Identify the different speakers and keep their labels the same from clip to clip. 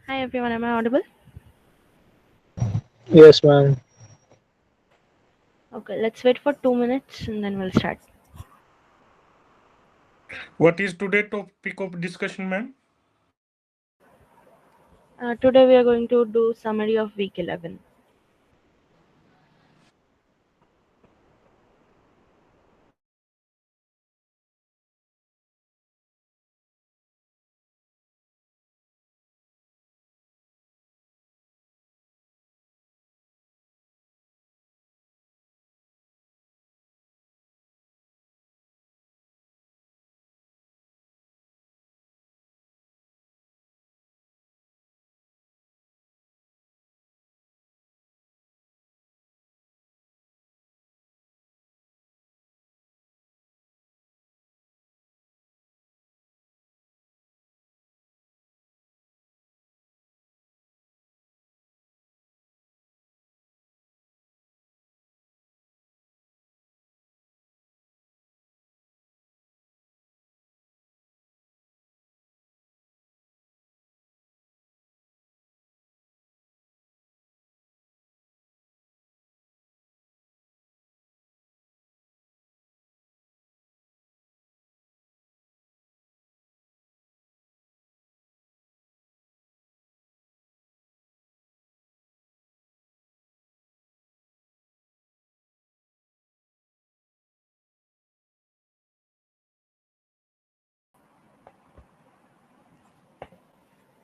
Speaker 1: Hi everyone, am I audible?
Speaker 2: Yes, ma'am.
Speaker 1: Okay, let's wait for 2 minutes and then we'll start.
Speaker 3: What is today topic of discussion, ma'am?
Speaker 1: Today we are going to do summary of week 11.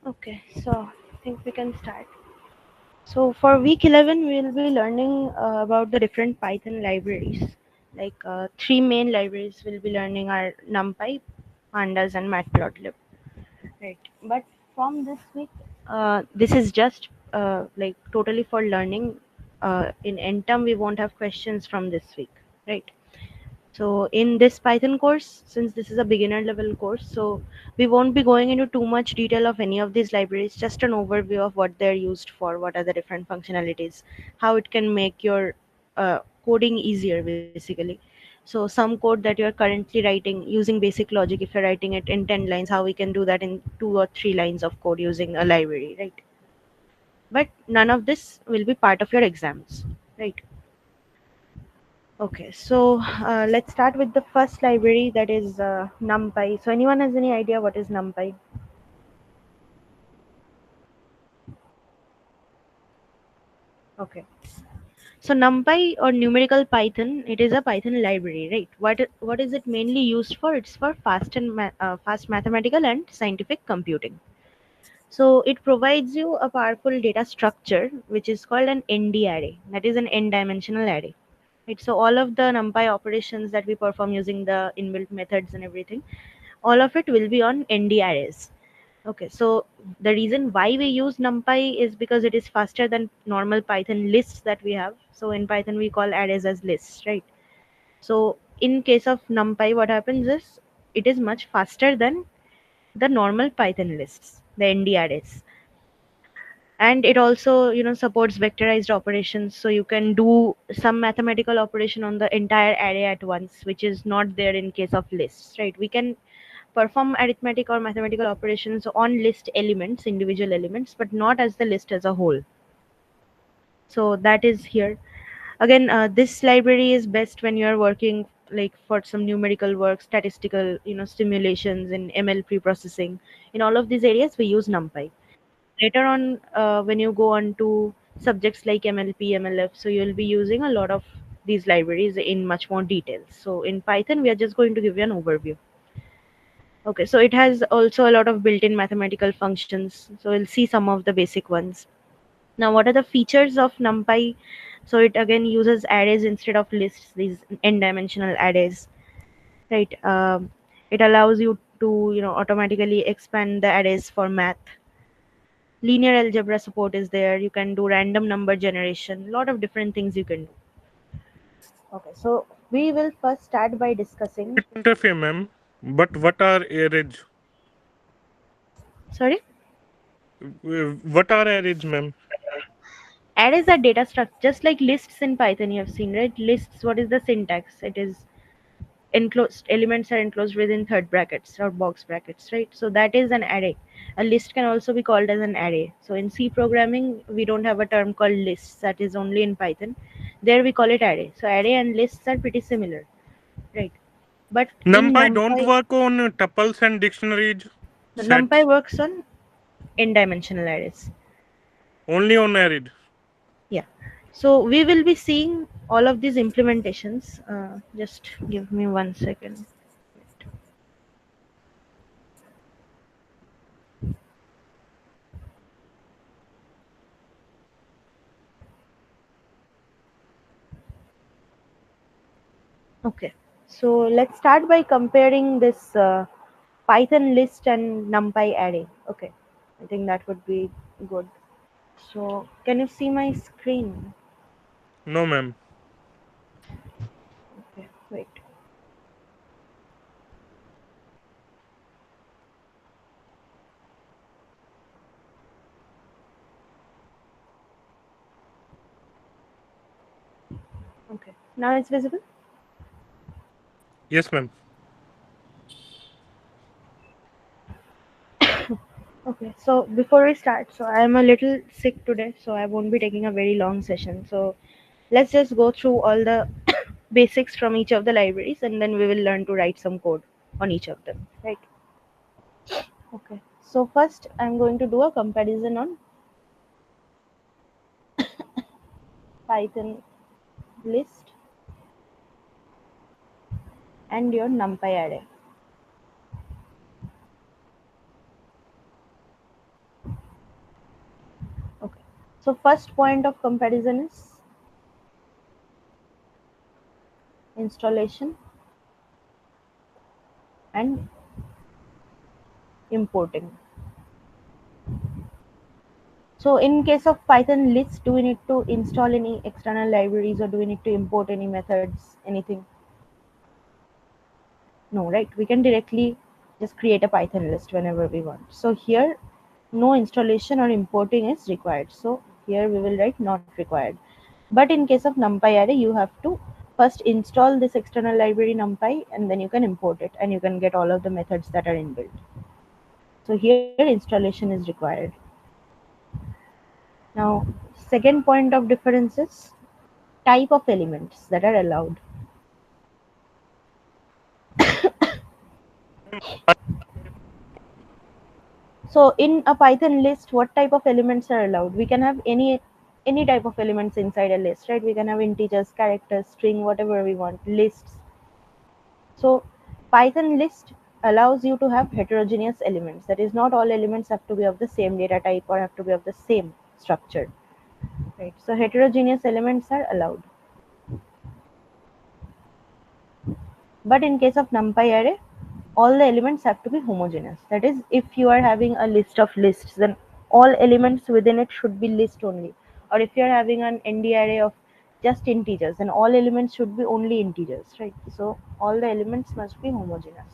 Speaker 1: Okay, so I think we can start. So for week 11, we will be learning about the different Python libraries. Like three main libraries we'll be learning are NumPy, Pandas, and Matplotlib. Right. But from this week, this is just like totally for learning. In end term, we won't have questions from this week. Right. So in this Python course, since this is a beginner level course, so we won't be going into too much detail of any of these libraries, just an overview of what they're used for, what are the different functionalities, how it can make your coding easier basically. So some code that you're currently writing using basic logic, if you're writing it in 10 lines, how we can do that in 2 or 3 lines of code using a library, right? But none of this will be part of your exams, right? Okay, so let's start with the first library, that is NumPy. So anyone has any idea what is NumPy? Okay. So NumPy or numerical Python, it is a Python library, right? What is it mainly used for? It's for fast mathematical and scientific computing. So it provides you a powerful data structure which is called an ND array. That is an n-dimensional array. Right? So all of the NumPy operations that we perform using the inbuilt methods and everything, all of it will be on ND arrays. Okay, so the reason why we use NumPy is because it is faster than normal Python lists that we have. So in Python, we call arrays as lists, right? So in case of NumPy, what happens is it is much faster than the normal Python lists, the ND arrays. And it also, supports vectorized operations. So you can do some mathematical operation on the entire array at once, which is not there in case of lists, right? We can perform arithmetic or mathematical operations on list elements, individual elements, but not as the list as a whole. So that is here. Again, this library is best when you're working like for some numerical work, statistical, simulations in ML pre-processing. In all of these areas, we use NumPy. Later on, when you go on to subjects like MLP, MLF, so you'll be using a lot of these libraries in much more detail. So in Python, we are just going to give you an overview. Okay, so it has also a lot of built-in mathematical functions. So we'll see some of the basic ones. Now, what are the features of NumPy? So it again uses arrays instead of lists, these n-dimensional arrays, right? It allows you to, automatically expand the arrays for math. Linear algebra support is there. You can do random number generation. A lot of different things you can do. Okay, so we will first start by discussing.
Speaker 3: Sorry to interfere, ma'am. But what are arrays?
Speaker 1: Sorry.
Speaker 3: What are arrays, ma'am?
Speaker 1: Arrays are data structure, just like lists in Python you have seen, right? Lists, what is the syntax? It is enclosed, elements are enclosed within third brackets or box brackets, right? So that is an array. A list can also be called as an array. So in C programming, we don't have a term called lists, that is only in Python. There we call it array. So array and lists are pretty similar, right? But in
Speaker 3: NumPy don't
Speaker 1: NumPy,
Speaker 3: work on tuples and dictionaries,
Speaker 1: NumPy
Speaker 3: sets,
Speaker 1: works on n-dimensional arrays.
Speaker 3: only on arrays.
Speaker 1: Yeah. So we will be seeing all of these implementations. Just give me 1 second. Okay. So let's start by comparing this Python list and NumPy array. Okay. I think that would be good. So can you see my screen?
Speaker 3: No, ma'am.
Speaker 1: Okay. Wait. Okay. Now it's visible.
Speaker 3: Yes, ma'am.
Speaker 1: Okay, so before we start, so I am a little sick today, so I won't be taking a very long session. So let's just go through all the basics from each of the libraries and then we will learn to write some code on each of them, right? Okay, so first I'm going to do a comparison on Python list and your NumPy array. Okay, so first point of comparison is installation and importing. So in case of Python list, do we need to install any external libraries or do we need to import any methods, anything? No, right? We can directly just create a Python list whenever we want. So here, no installation or importing is required. So here we will write not required. But in case of NumPy array, you have to first install this external library NumPy and then you can import it and you can get all of the methods that are inbuilt. So here installation is required. Now, second point of difference is type of elements that are allowed. So in a Python list, what type of elements are allowed? We can have any type of elements inside a list, right? We can have integers, characters, string, whatever we want, lists. So Python list allows you to have heterogeneous elements. That is, not all elements have to be of the same data type or have to be of the same structure, right? So heterogeneous elements are allowed. But in case of NumPy array, all the elements have to be homogeneous. That is, if you are having a list of lists, then all elements within it should be list only. Or if you are having an ND array of just integers, then all elements should be only integers, right? So all the elements must be homogeneous.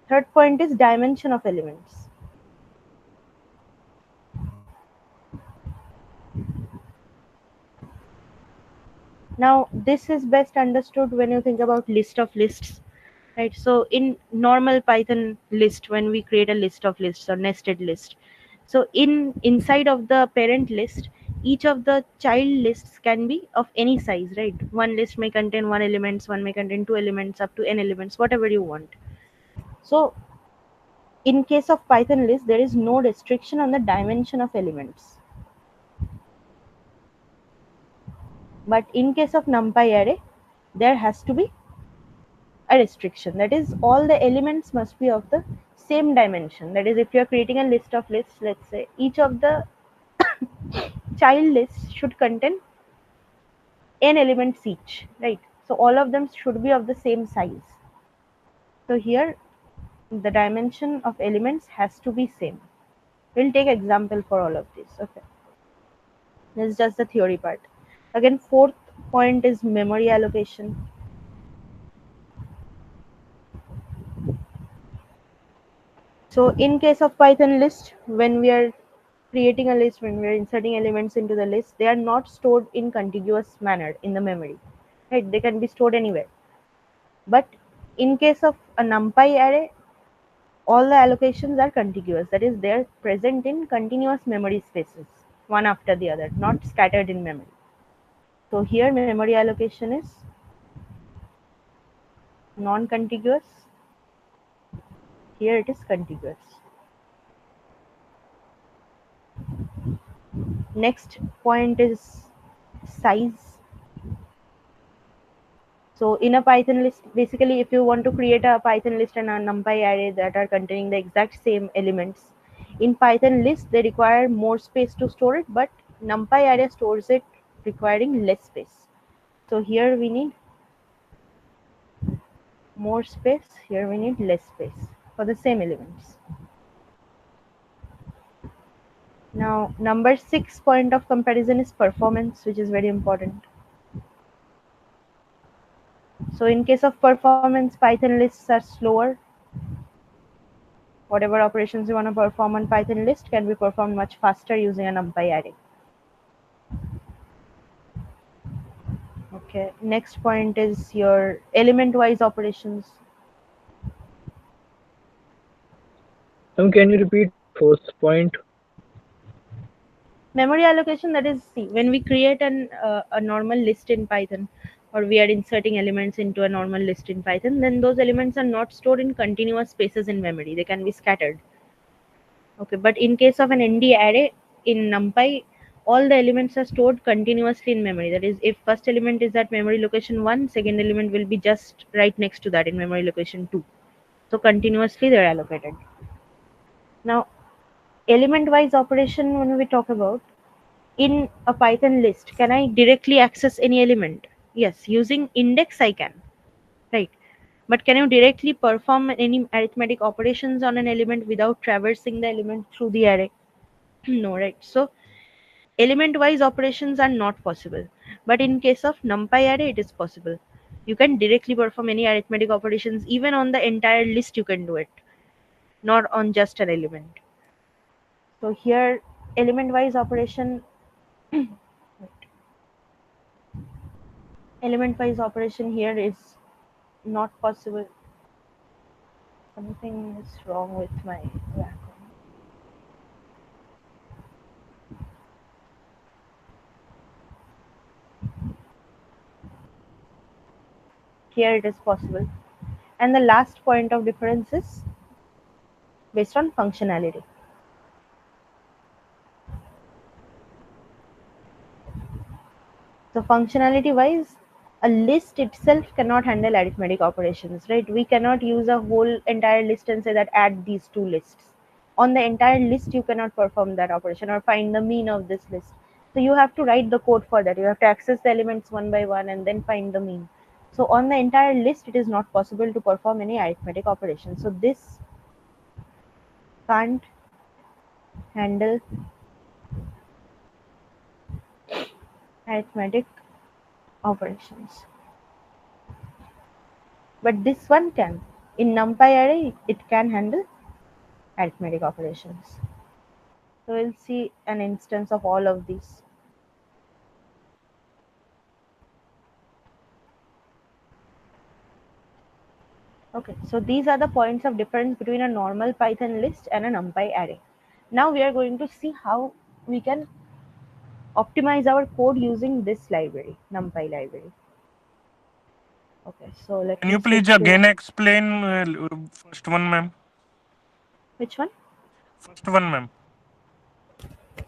Speaker 1: Third point is dimension of elements. Now, this is best understood when you think about list of lists, right? So in normal Python list, when we create a list of lists or nested list, so inside of the parent list, each of the child lists can be of any size, right? One list may contain one elements, one may contain two elements, up to n elements, whatever you want. So in case of Python list, there is no restriction on the dimension of elements. But in case of NumPy array, there has to be a restriction. That is, all the elements must be of the same dimension. That is, if you are creating a list of lists, let's say each of the child lists should contain n elements each, right? So all of them should be of the same size. So here the dimension of elements has to be same. We'll take example for all of this. Okay, this is just the theory part. Again, fourth point is memory allocation. So in case of Python list, when we are creating a list, when we are inserting elements into the list, they are not stored in contiguous manner in the memory, right? They can be stored anywhere. But in case of a NumPy array, all the allocations are contiguous. That is, they're present in continuous memory spaces, one after the other, not scattered in memory. So here memory allocation is non-contiguous. Here it is contiguous. Next point is size. So in a Python list, basically if you want to create a Python list and a NumPy array that are containing the exact same elements, in Python list they require more space to store it, but NumPy array stores it requiring less space. So here we need more space, here we need less space for the same elements. Now number 6 point of comparison is performance, which is very important. So in case of performance, Python lists are slower. Whatever operations you want to perform on Python list can be performed much faster using a NumPy array. Okay, next point is your element-wise operations.
Speaker 2: Can you repeat first point?
Speaker 1: Memory allocation, that is, see, when we create a normal list in Python, or we are inserting elements into a normal list in Python, then those elements are not stored in continuous spaces in memory. They can be scattered. Okay, but in case of an ND array in NumPy, all the elements are stored continuously in memory. That is, if first element is at memory location 1, second element will be just right next to that in memory location 2. So continuously they are allocated. Now, element-wise operation, when we talk about, in a Python list, can I directly access any element? Yes, using index I can, right? But can you directly perform any arithmetic operations on an element without traversing the element through the array? No, right? So element-wise operations are not possible. But in case of NumPy array, it is possible. You can directly perform any arithmetic operations, even on the entire list you can do it, not on just an element. So here, element-wise operation, element-wise operation here is not possible. Something is wrong with my background. Here it is possible. And the last point of difference is based on functionality. So functionality wise, a list itself cannot handle arithmetic operations, right? We cannot use a whole entire list and say that add these two lists. On the entire list, you cannot perform that operation or find the mean of this list. So you have to write the code for that. You have to access the elements one by one and then find the mean. So on the entire list, it is not possible to perform any arithmetic operation. So this can't handle arithmetic operations. But this one can. In NumPy array, it can handle arithmetic operations. So we'll see an instance of all of these. Okay, so these are the points of difference between a normal Python list and a NumPy array. Now we are going to see how we can optimize our code using this library, NumPy library. Okay, so let
Speaker 3: Can
Speaker 1: me
Speaker 3: you please
Speaker 1: switch to
Speaker 3: again explain first one, ma'am?
Speaker 1: which one?
Speaker 3: First one, ma'am.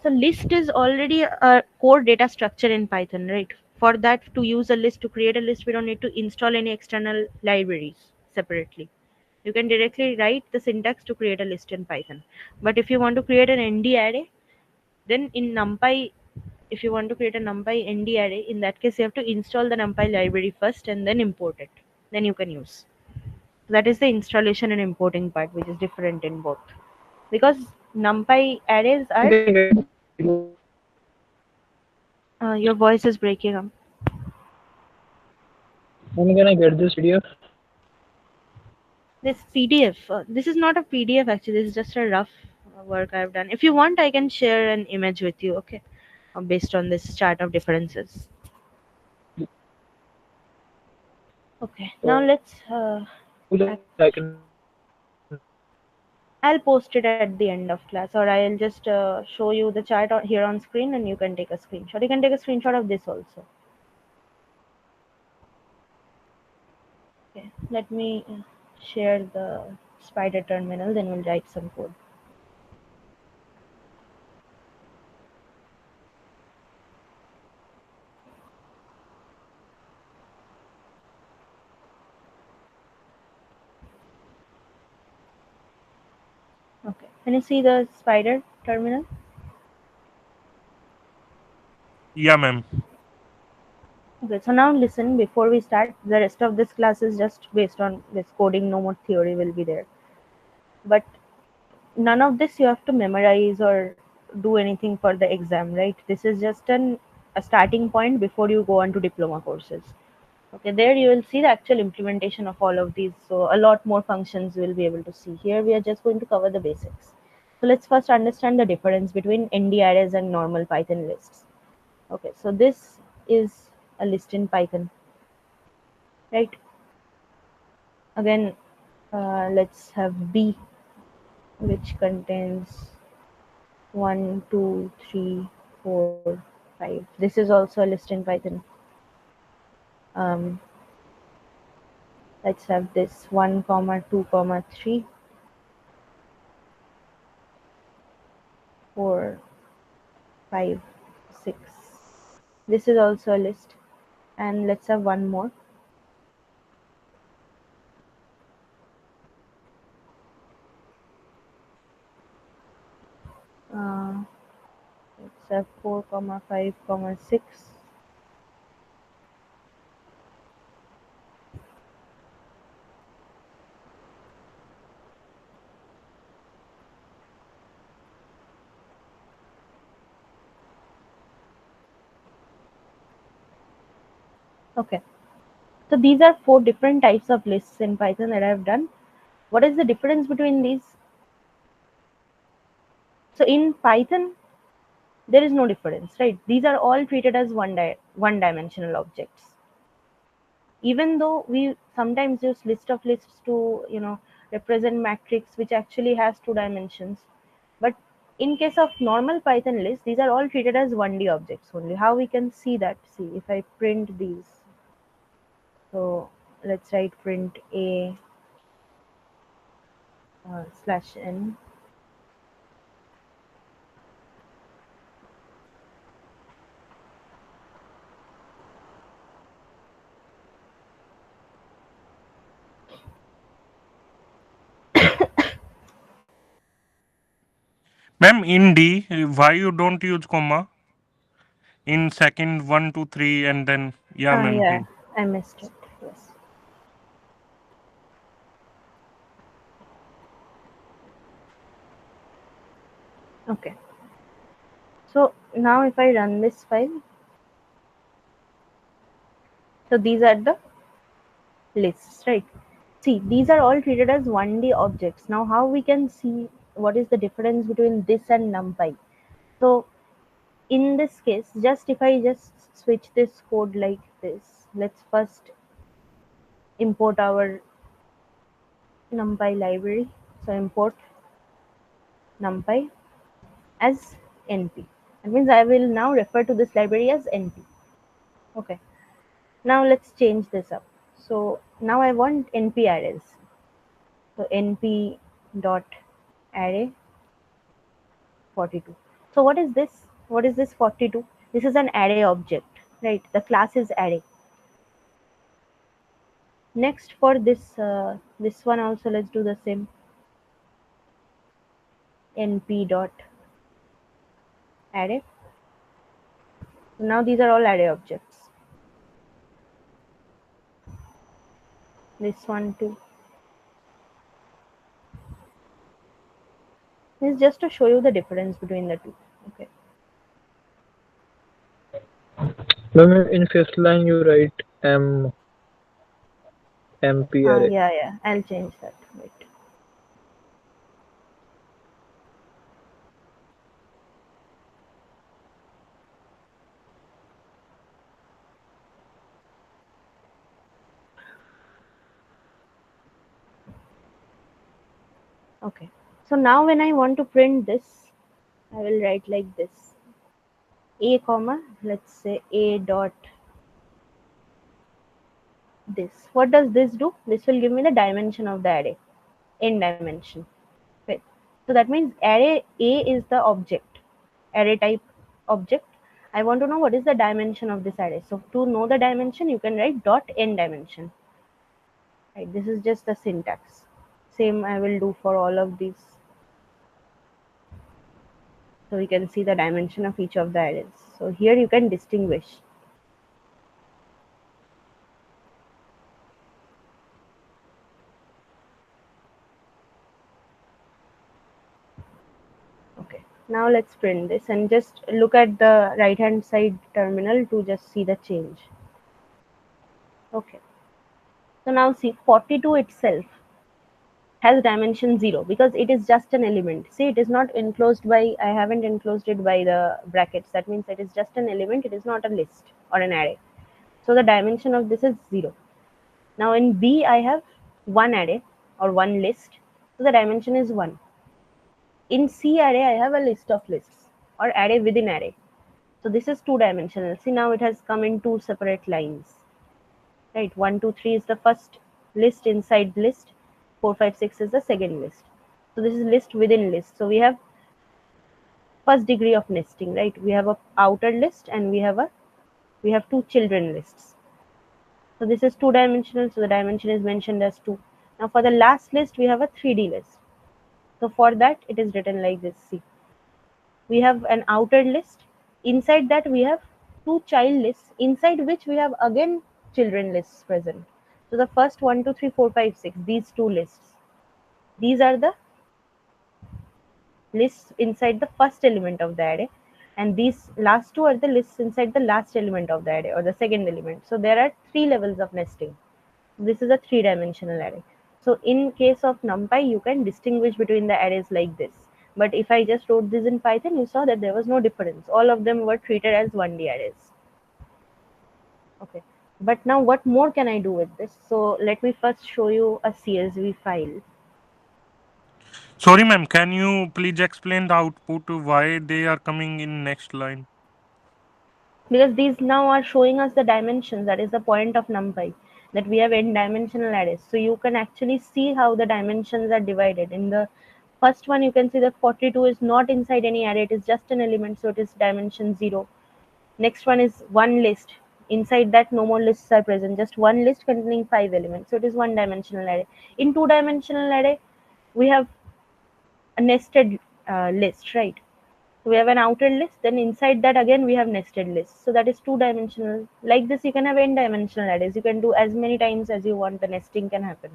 Speaker 1: So list is already a core data structure in Python, right? For that, to use a list, to create a list, we don't need to install any external libraries separately. You can directly write the syntax to create a list in Python. But if you want to create an ND array, then in NumPy, if you want to create a NumPy ND array, in that case, you have to install the NumPy library first and then import it. Then you can use. That is the installation and importing part, which is different in both. Because NumPy arrays are, your voice is breaking up.
Speaker 2: When can I get this PDF?
Speaker 1: This PDF, this is not a PDF actually, this is just a rough work I've done. If you want, I can share an image with you, okay? Based on this chart of differences. Okay, now let's
Speaker 2: So I can
Speaker 1: I'll post it at the end of class, or I'll just show you the chart here on screen, and you can take a screenshot. You can take a screenshot of this also. Okay, let me share the spider terminal, then we'll write some code. Okay, can you see the spider terminal?
Speaker 3: Yeah, ma'am.
Speaker 1: Okay, so now listen, before we start, the rest of this class is just based on this coding, no more theory will be there. But none of this you have to memorize or do anything for the exam, right? This is just a starting point before you go on to diploma courses. Okay, there you will see the actual implementation of all of these. So a lot more functions you will be able to see. Here we are just going to cover the basics. So let's first understand the difference between ND arrays and normal Python lists. Okay, so this is a list in Python, right? Again, let's have B, which contains 1, 2, 3, 4, 5. This is also a list in Python. Um, let's have this 1 comma 2 comma 3, 4, 5, 6. This is also a list. And let's have one more. Uh, let's have 4 comma 5 comma 6. Okay. So these are 4 different types of lists in Python that I've done. What is the difference between these? So in Python, there is no difference, right? These are all treated as one dimensional objects. Even though we sometimes use list of lists to, represent matrix which actually has 2 dimensions, but in case of normal Python list, these are all treated as 1D objects only. How we can see that? See, if I print these, so let's write print a slash n.
Speaker 3: Ma'am, in D, why you don't use comma in second 1, 2, 3, and then yeah, ma'am,
Speaker 1: Yeah,
Speaker 3: please.
Speaker 1: I missed it. Yes. Okay. So now if I run this file, so these are the lists, right? See, these are all treated as 1D objects. Now, how we can see what is the difference between this and NumPy? So, in this case, just if I just switch this code like this, let's first import our NumPy library. So, import NumPy as NP. That means I will now refer to this library as NP. Okay. Now, let's change this up. So, now I want NP arrays. So, NP dot array 42. So what is this? What is this 42? This is an array object, right? The class is array. Next for this one also, let's do the same. Np dot array. So now these are all array objects. This one too. This is just to show you the difference between the two. Okay.
Speaker 2: Ma'am, in fifth line you write MP array.
Speaker 1: Yeah. I'll change that. Wait. Okay. So now when I want to print this, I will write like this: a comma, let's say a dot this. What does this do? This will give me the dimension of the array, n dimension. Right. So that means array A is the object, array type object. I want to know what is the dimension of this array. So to know the dimension, you can write dot n dimension. Right. This is just the syntax. Same I will do for all of these. So we can see the dimension of each of the arrays. So here you can distinguish. Okay. Now let's print this and just look at the right hand side terminal to just see the change. Okay. So now see 42 itself has dimension 0 because it is just an element. See, it is not enclosed by, I haven't enclosed it by the brackets. That means it is just an element. It is not a list or an array. So the dimension of this is 0. Now in B, I have one array or one list. So the dimension is 1. In C array, I have a list of lists or array within array. So this is two dimensional. See, now it has come in two separate lines. Right, 1, 2, 3 is the first list inside list. 4, 5, 6 is the second list. So this is list within list. So we have first degree of nesting, right? We have a outer list and we have two children lists. So this is two dimensional. So the dimension is mentioned as 2. Now for the last list, we have a 3D list. So for that, it is written like this. See, we have an outer list. Inside that, we have two child lists, inside which we have again children lists present. So the first 1, 2, 3, 4, 5, 6, these two lists. These are the lists inside the first element of the array, and these last two are the lists inside the last element of the array or the second element. So there are three levels of nesting. This is a three-dimensional array. So in case of NumPy, you can distinguish between the arrays like this. But if I just wrote this in Python, you saw that there was no difference. All of them were treated as 1D arrays. Okay. But now what more can I do with this? So let me first show you a CSV file.
Speaker 3: Sorry, ma'am. Can you please explain the output why they are coming in next line?
Speaker 1: Because these now are showing us the dimensions. That is the point of NumPy, that we have n dimensional arrays. So you can actually see how the dimensions are divided. In the first one, you can see that 42 is not inside any array. It is just an element, so it is dimension 0. Next one is one list. Inside that, no more lists are present. Just one list containing 5 elements. So it is one dimensional array. In two dimensional array, we have a nested list, right? So we have an outer list, then inside that again we have nested lists. So that is two dimensional. Like this, you can have n dimensional arrays. You can do as many times as you want. The nesting can happen.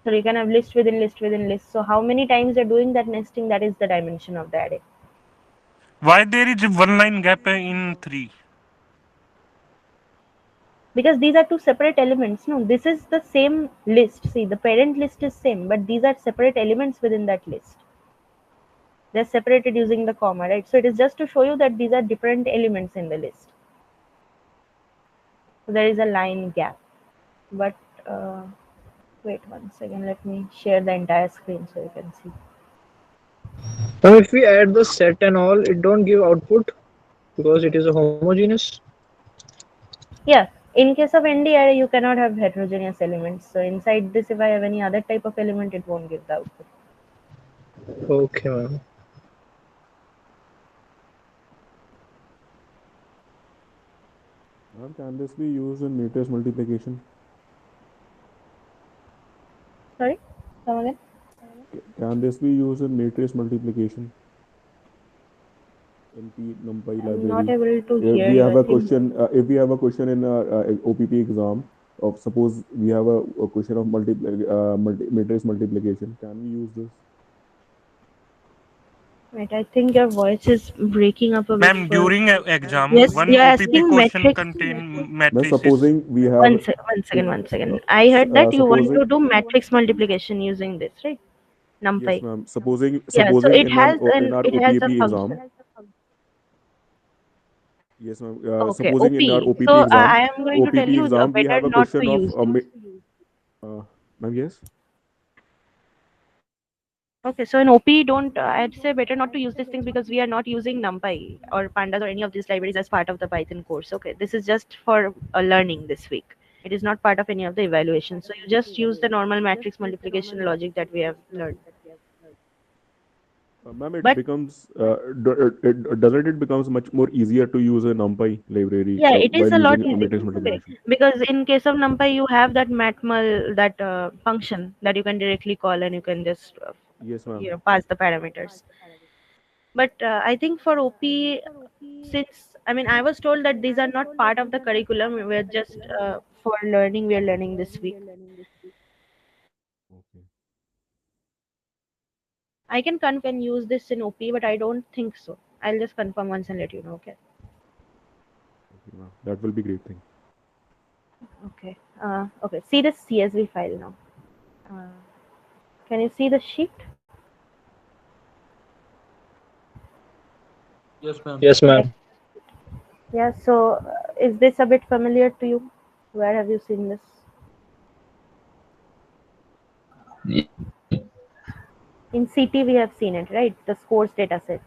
Speaker 1: So you can have list within list within list. So how many times you're doing that nesting, that is the dimension of the array.
Speaker 3: Why there is one line gap in 3?
Speaker 1: Because these are two separate elements. No, this is the same list. See, the parent list is same, but these are separate elements within that list. They're separated using the comma, right? So it is just to show you that these are different elements in the list. So there is a line gap. But wait one second, let me share the entire screen so you can see.
Speaker 2: Now if we add the set and all, it don't give output because it is a homogeneous.
Speaker 1: Yeah, in case of ND array, you cannot have heterogeneous elements. So inside this, if I have any other type of element, it won't give the output.
Speaker 2: Okay, ma'am.
Speaker 4: Ma'am, can this be used in matrix multiplication?
Speaker 1: Sorry, come again.
Speaker 4: Can this be used in matrix multiplication in NumPy
Speaker 1: I'm not
Speaker 4: library?
Speaker 1: able to
Speaker 4: If
Speaker 1: hear
Speaker 4: we
Speaker 1: you.
Speaker 4: have
Speaker 1: I
Speaker 4: a
Speaker 1: think
Speaker 4: question, if we have a question in OPP exam, of suppose we have a question of matrix multiplication, can we use this?
Speaker 1: right. I think your voice is breaking up a bit.
Speaker 3: Ma'am,
Speaker 1: For
Speaker 3: during exam,
Speaker 1: yes,
Speaker 3: one
Speaker 1: you're
Speaker 3: OPP
Speaker 1: asking
Speaker 3: question
Speaker 1: matrix.
Speaker 3: contain
Speaker 4: Now,
Speaker 3: matrices.
Speaker 4: supposing we have,
Speaker 1: One second. I heard that you want
Speaker 4: supposing,
Speaker 1: to do matrix multiplication using this, right?
Speaker 4: yes,
Speaker 1: NumPy.
Speaker 4: ma'am. Supposing,
Speaker 1: Yeah. So
Speaker 4: supposing in our
Speaker 1: it has a
Speaker 4: OPAP exam,
Speaker 1: function.
Speaker 4: yes, ma'am.
Speaker 1: Okay,
Speaker 4: Supposing in our
Speaker 1: OP.
Speaker 4: OPP
Speaker 1: So
Speaker 4: exam,
Speaker 1: I am going to tell
Speaker 4: OPP
Speaker 1: you
Speaker 4: exam, we
Speaker 1: better
Speaker 4: have a
Speaker 1: not to
Speaker 4: question of,
Speaker 1: use this.
Speaker 4: ma'am, yes.
Speaker 1: Okay, so in OP, don't I'd say better not to use these things because we are not using NumPy or Pandas or any of these libraries as part of the Python course. Okay, this is just for learning this week. It is not part of any of the evaluation. So you just use the normal matrix multiplication logic that we have learned.
Speaker 4: Ma'am, it
Speaker 1: But
Speaker 4: becomes doesn't it becomes much more easier to use a NumPy library
Speaker 1: yeah, it is
Speaker 4: while
Speaker 1: a lot
Speaker 4: using a
Speaker 1: easier.
Speaker 4: matrix
Speaker 1: Okay,
Speaker 4: multiplication?
Speaker 1: because in case of NumPy, you have that matmul, that function that you can directly call and you can just
Speaker 4: Yes, ma'am.
Speaker 1: pass the parameters. But I think for OP, since I mean I was told that these are not part of the curriculum, we're just for learning. We are learning this week.
Speaker 4: Okay.
Speaker 1: I can use this in OP, but I don't think so. I'll just confirm once and let you know. Okay.
Speaker 4: Okay, ma'am. That will be great thing.
Speaker 1: Okay. Okay. See this CSV file now. Uh, can you see the sheet?
Speaker 2: Yes, ma'am.
Speaker 1: Next. Yeah. So is this a bit familiar to you? Where have you seen this? In CT we have seen it, right? The scores data set.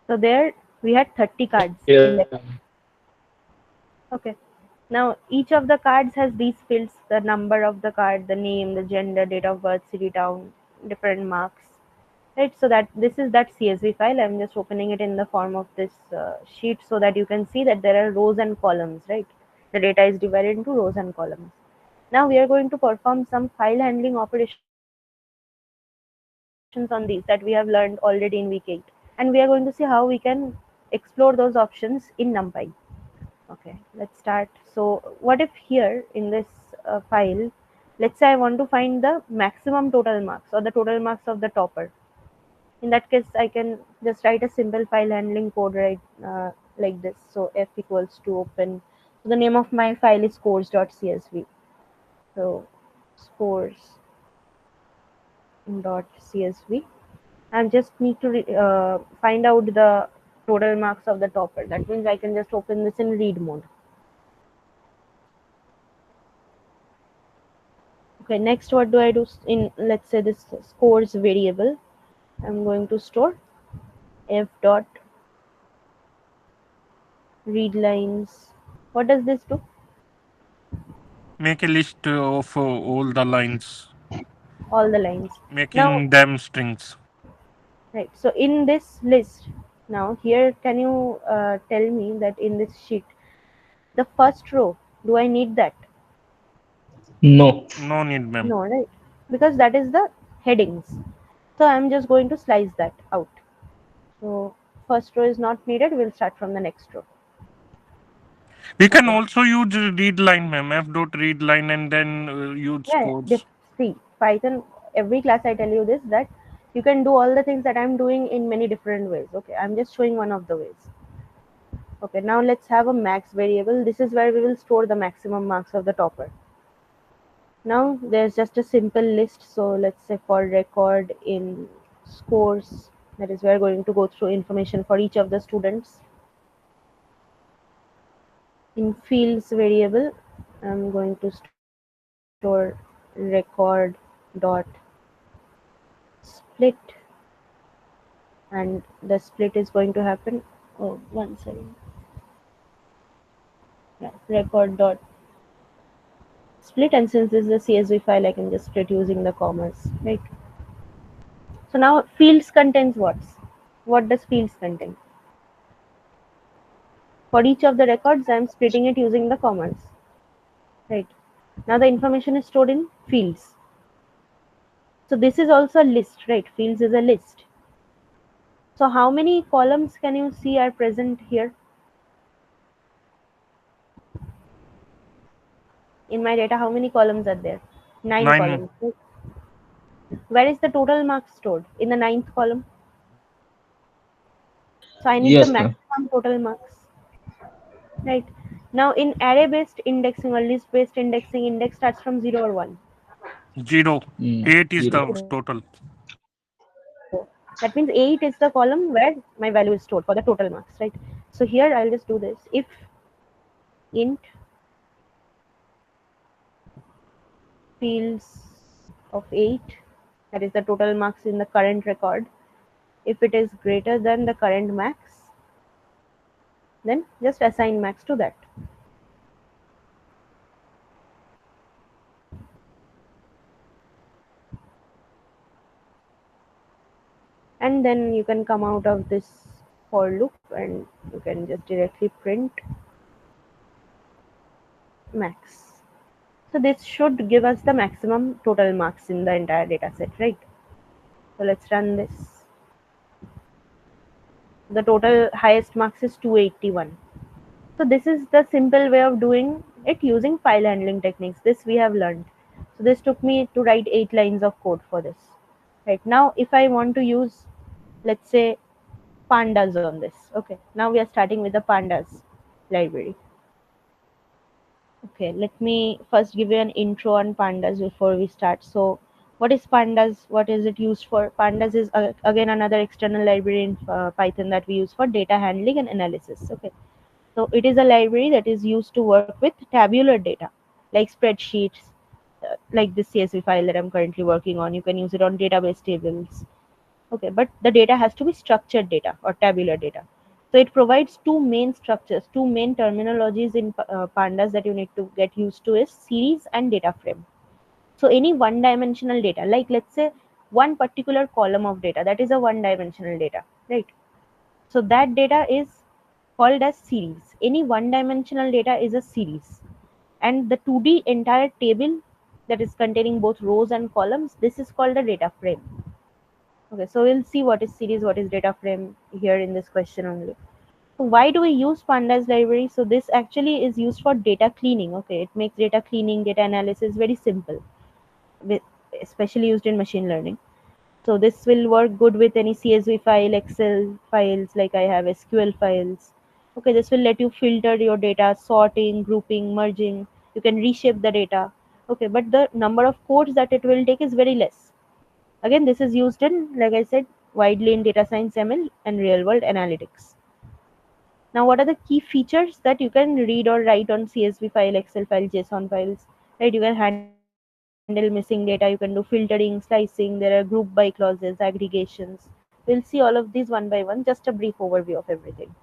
Speaker 1: So there we had 30 cards
Speaker 2: Yeah.
Speaker 1: in that. Okay. Now each of the cards has these fields: the number of the card, the name, the gender, date of birth, city, town, different marks. Right. So that this is that CSV file. I'm just opening it in the form of this sheet so that you can see that there are rows and columns. Right. The data is divided into rows and columns. Now we are going to perform some file handling operations on these that we have learned already in week 8, and we are going to see how we can explore those options in NumPy. Okay, let's start. So what if here in this file, let's say I want to find the maximum total marks or the total marks of the topper. In that case, I can just write a simple file handling code, right? Like this. So f equals to open. So the name of my file is scores.csv. So scores.csv. And just need to find out the total marks of the topper. That means I can just open this in read mode. Okay, next what do I do in, let's say, this scores variable? I'm going to store f dot read lines. What does this do?
Speaker 3: Make a list of all the lines,
Speaker 1: All the lines. Now,
Speaker 3: making them strings.
Speaker 1: right. So in this list, now here, can you tell me that in this sheet, the first row, do I need that?
Speaker 2: No.
Speaker 3: No need, ma'am.
Speaker 1: No, right? Because that is the headings. So I'm just going to slice that out. So first row is not needed. We'll start from the next row.
Speaker 3: We can
Speaker 1: Okay.
Speaker 3: also use read line, ma'am. F dot read line and then use
Speaker 1: Yeah.
Speaker 3: scores.
Speaker 1: See, Python. Every class I tell you this, that you can do all the things that I'm doing in many different ways. Okay. I'm just showing one of the ways. Okay. Now let's have a max variable. This is where we will store the maximum marks of the topper. Now there's just a simple list. So let's say for record in scores, that is we're going to go through information for each of the students. In fields variable, I'm going to store record dot split, and the split is going to happen. Oh, one second. Yeah, record dot split, and since this is a CSV file, I can just split using the commas, right? So now fields contains what? What does fields contain? For each of the records, I'm splitting it using the commas, right? Now the information is stored in fields. So this is also a list, right? Fields is a list. So how many columns can you see are present here? In my data, how many columns are there? 9
Speaker 3: 9.
Speaker 1: columns. Where is the total marks stored? In the ninth column. So I need the
Speaker 2: Yes, ma'am.
Speaker 1: maximum total marks. Right. Now in array based indexing or list based indexing, index starts from 0 or 1.
Speaker 3: 0. 8 is the
Speaker 2: 0.
Speaker 3: total.
Speaker 1: 0. That means 8 is the column where my value is stored for the total marks, right? So here I'll just do this. If int fields of 8 that is the total marks in the current record. If it is greater than the current max, then just assign max to that. And then you can come out of this for loop and you can just directly print max. So this should give us the maximum total marks in the entire data set, right? So let's run this. The total highest marks is 281. So this is the simple way of doing it using file handling techniques. This we have learned. So this took me to write 8 lines of code for this. Right now, if I want to use, let's say, pandas on this. Okay, now we are starting with the pandas library. Okay, let me first give you an intro on pandas before we start. So, what is pandas? What is it used for? Pandas is again another external library in Python that we use for data handling and analysis. Okay, so it is a library that is used to work with tabular data, like spreadsheets, like this CSV file that I'm currently working on. You can use it on database tables. Okay, but the data has to be structured data or tabular data. So it provides two main structures, two main terminologies in pandas that you need to get used to is series and data frame. So any one dimensional data, like let's say one particular column of data, that is a one dimensional data, right? So that data is called as series. Any one dimensional data is a series. And the 2D entire table that is containing both rows and columns, this is called a data frame. Okay, so we'll see what is series, what is data frame here in this question only. So why do we use pandas library? So this actually is used for data cleaning. Okay, it makes data cleaning, data analysis very simple, with, especially used in machine learning. So this will work good with any CSV file, Excel files, like I have SQL files. Okay, this will let you filter your data, sorting, grouping, merging. You can reshape the data. Okay, but the number of codes that it will take is very less. Again, this is used in, like I said, widely in data science, ML, and real world analytics. Now, what are the key features that you can read or write on CSV file, Excel file, JSON files? Right, you can handle missing data, you can do filtering, slicing, there are group by clauses, aggregations. We'll see all of these one by one, just a brief overview of everything.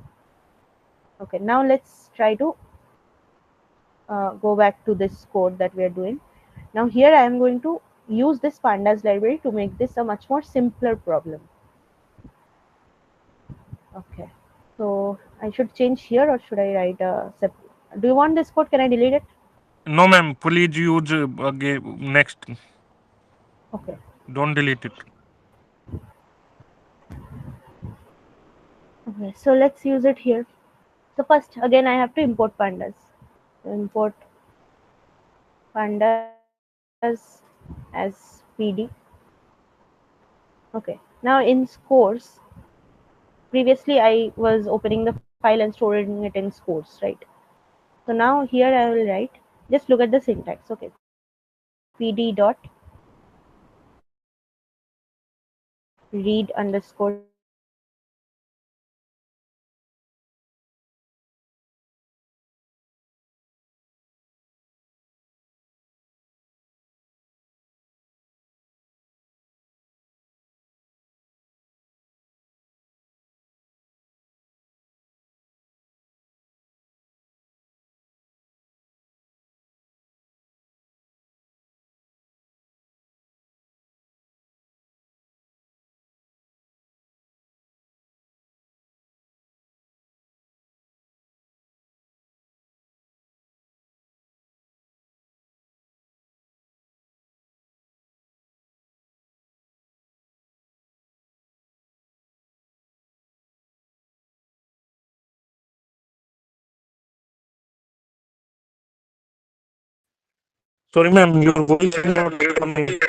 Speaker 1: Okay, now let's try to go back to this code that we are doing. Now here I am going to use this pandas library to make this a much more simpler problem. Okay, so I should change here or should I write a do you want this code? Can I delete it?
Speaker 3: No, ma'am. Please use again next.
Speaker 1: Okay.
Speaker 3: Don't delete it.
Speaker 1: Okay, so let's use it here. So first, again, I have to import pandas. So import pandas as PD. Okay. Now in scores, previously I was opening the file and storing it in scores, right? So now here I will write. Just look at the syntax. Okay. PD dot read underscore scores.
Speaker 3: Sorry, ma'am. Your voice is not coming.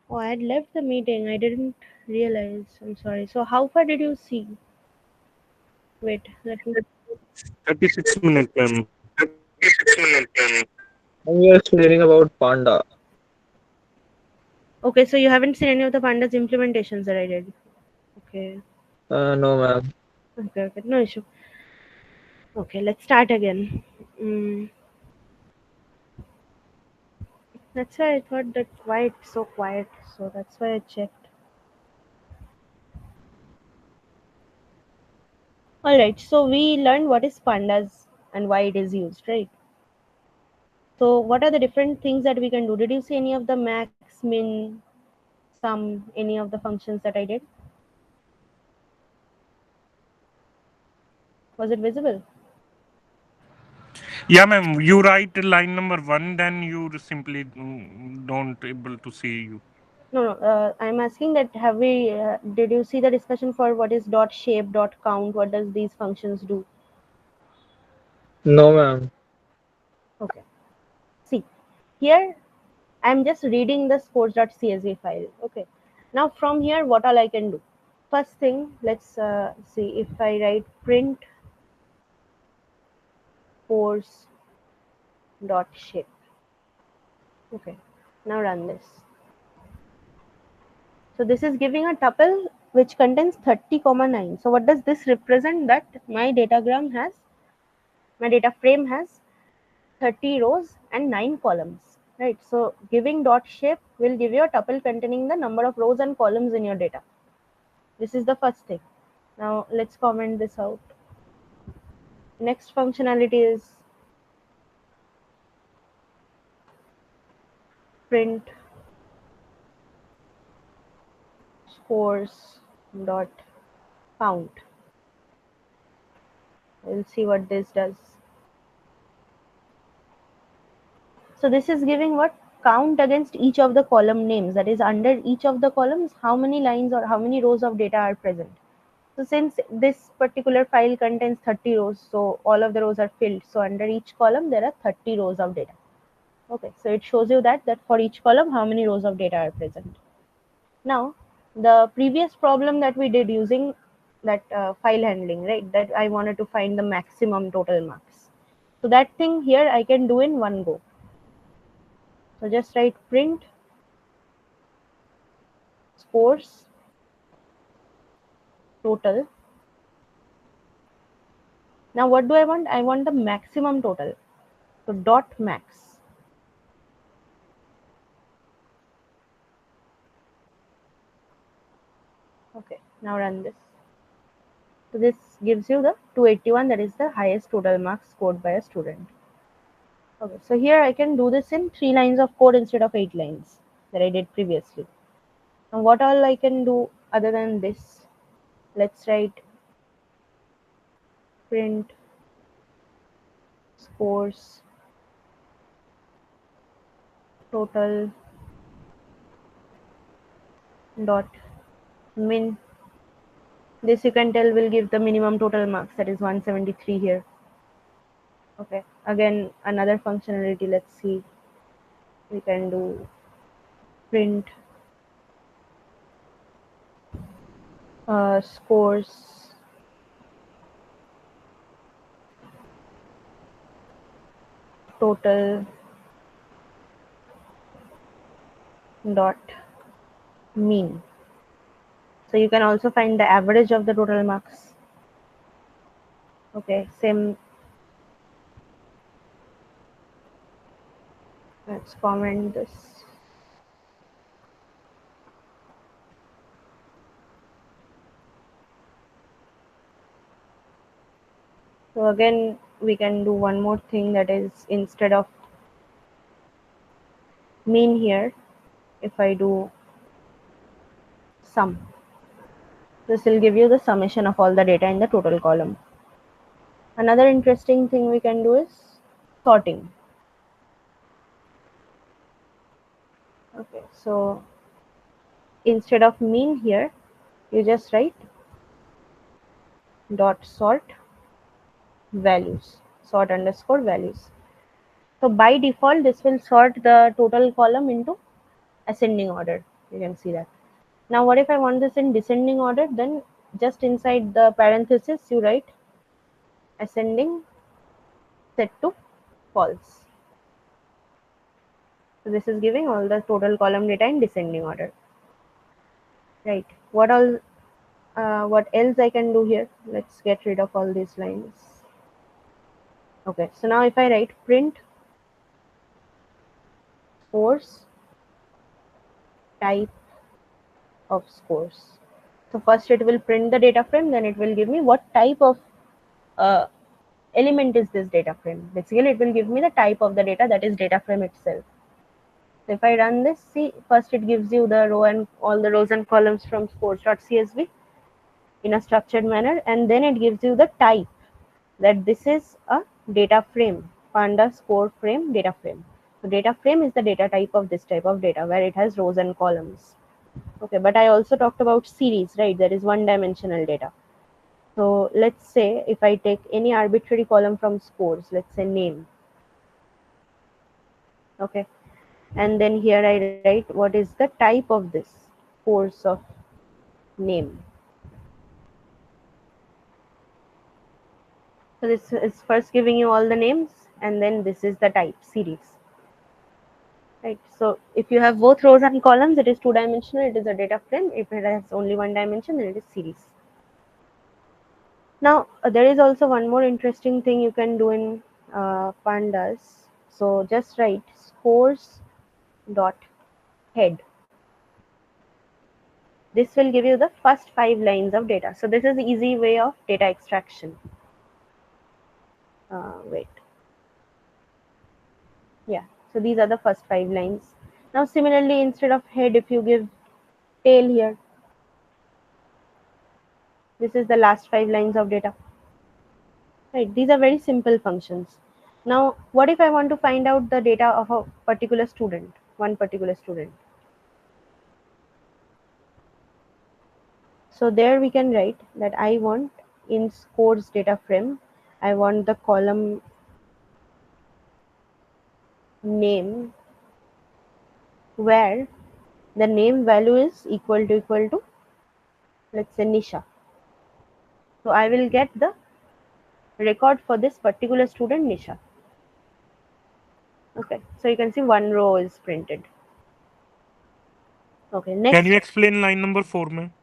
Speaker 1: Oh, I had left the meeting. I didn't realize. I'm sorry. So how far did you see? Wait, let me.
Speaker 3: 36 minutes, ma'am.
Speaker 2: And we are still hearing about Panda.
Speaker 1: Okay, so you haven't seen any of the pandas implementations that I did. Okay.
Speaker 2: No, ma'am.
Speaker 1: Okay, okay. No issue. Okay, let's start again. Mm, that's why I thought that why it's so quiet. So that's why I checked. Alright, so we learned what is pandas and why it is used, right? So what are the different things that we can do? Did you see any of the max, min, sum, any of the functions that I did? Was it visible?
Speaker 3: Yeah, ma'am. You write line number 1, then you simply don't able to see you.
Speaker 1: No, no. I'm asking that have we? Did you see the discussion for what is dot shape, dot count? What does these functions do?
Speaker 2: No, ma'am.
Speaker 1: Okay. See, here I'm just reading the scores.csv file. Okay. Now from here, what all I can do? First thing, let's see if I write print scores dot shape. Okay. Now run this. So this is giving a tuple which contains 30, 9. So what does this represent? That my data frame has 30 rows and 9 columns, right? So giving dot shape will give you a tuple containing the number of rows and columns in your data. This is the first thing. Now let's comment this out. Next functionality is print scores dot count. We'll see what this does. So this is giving what? Count against each of the column names. That is, under each of the columns, how many lines or how many rows of data are present. So since this particular file contains 30 rows, so all of the rows are filled. So under each column, there are 30 rows of data. Okay, so it shows you that for each column, how many rows of data are present. Now, the previous problem that we did using that file handling, right, that I wanted to find the maximum total marks. So that thing here I can do in one go. So just write print scores total. Now what do I want? I want the maximum total. So dot max. Okay, now run this. So this gives you the 281, that is the highest total marks scored by a student. Okay, so here I can do this in 3 lines of code instead of 8 lines that I did previously. Now what all I can do other than this? Let's write print scores total dot min. This you can tell will give the minimum total marks, that is 173 here. Okay, again another functionality. Let's see, we can do print scores total dot mean. So you can also find the average of the total marks. Okay, same. Let's comment this. So again, we can do one more thing, that is, instead of mean here, if I do sum, this will give you the summation of all the data in the total column. Another interesting thing we can do is sorting. Okay, so instead of mean here, you just write dot sort values, sort underscore values. So by default, this will sort the total column into ascending order. You can see that. Now what if I want this in descending order? Then just inside the parenthesis you write ascending set to false. So this is giving all the total column data in descending order. Right. What else I can do here? Let's get rid of all these lines. Okay, so now if I write print scores type of scores. So first it will print the data frame, then it will give me what type of uh, element is this data frame. Basically it will give me the type of the data, that is data frame itself. So if I run this, see, first it gives you the row and all the rows and columns from scores.csv in a structured manner, and then it gives you the type, that this is a data frame, panda score frame data frame. So data frame is the data type of this type of data where it has rows and columns. Okay, but I also talked about series, right? There is one dimensional data. So let's say if I take any arbitrary column from scores, let's say name. Okay, and then here I write what is the type of this course of name. So this is first giving you all the names, and then this is the type series. Right. So if you have both rows and columns, it is two-dimensional. It is a data frame. If it has only one dimension, then it is series. Now there is also one more interesting thing you can do in pandas. So just write scores dot head. This will give you the first 5 lines of data. So this is the easy way of data extraction. Wait. Yeah. So these are the first 5 lines. Now similarly, instead of head, if you give tail here, this is the last 5 lines of data. Right. These are very simple functions. Now, what if I want to find out the data of a particular student, one particular student? So there we can write that I want in scores data frame, I want the column name where the name value is equal to let's say Nisha. So I will get the record for this particular student Nisha. Okay, so you can see one row is printed. Okay, next.
Speaker 3: Can you explain line number 4, ma'am?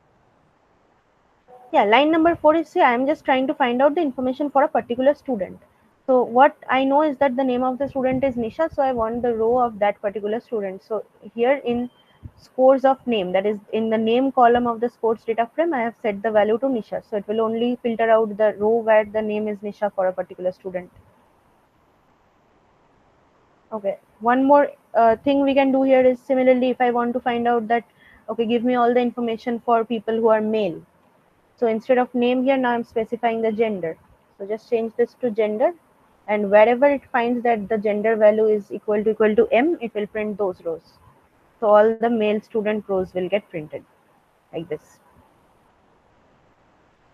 Speaker 1: Yeah, line number 4 is, see, I am just trying to find out the information for a particular student. So what I know is that the name of the student is Nisha, so I want the row of that particular student. So here in scores of name, that is in the name column of the scores data frame, I have set the value to Nisha. So it will only filter out the row where the name is Nisha for a particular student. Okay, one more thing we can do here is similarly, if I want to find out that, okay, give me all the information for people who are male. So instead of name here, now I'm specifying the gender. So just change this to gender, and wherever it finds that the gender value is equal to M, it will print those rows. So all the male student rows will get printed like this.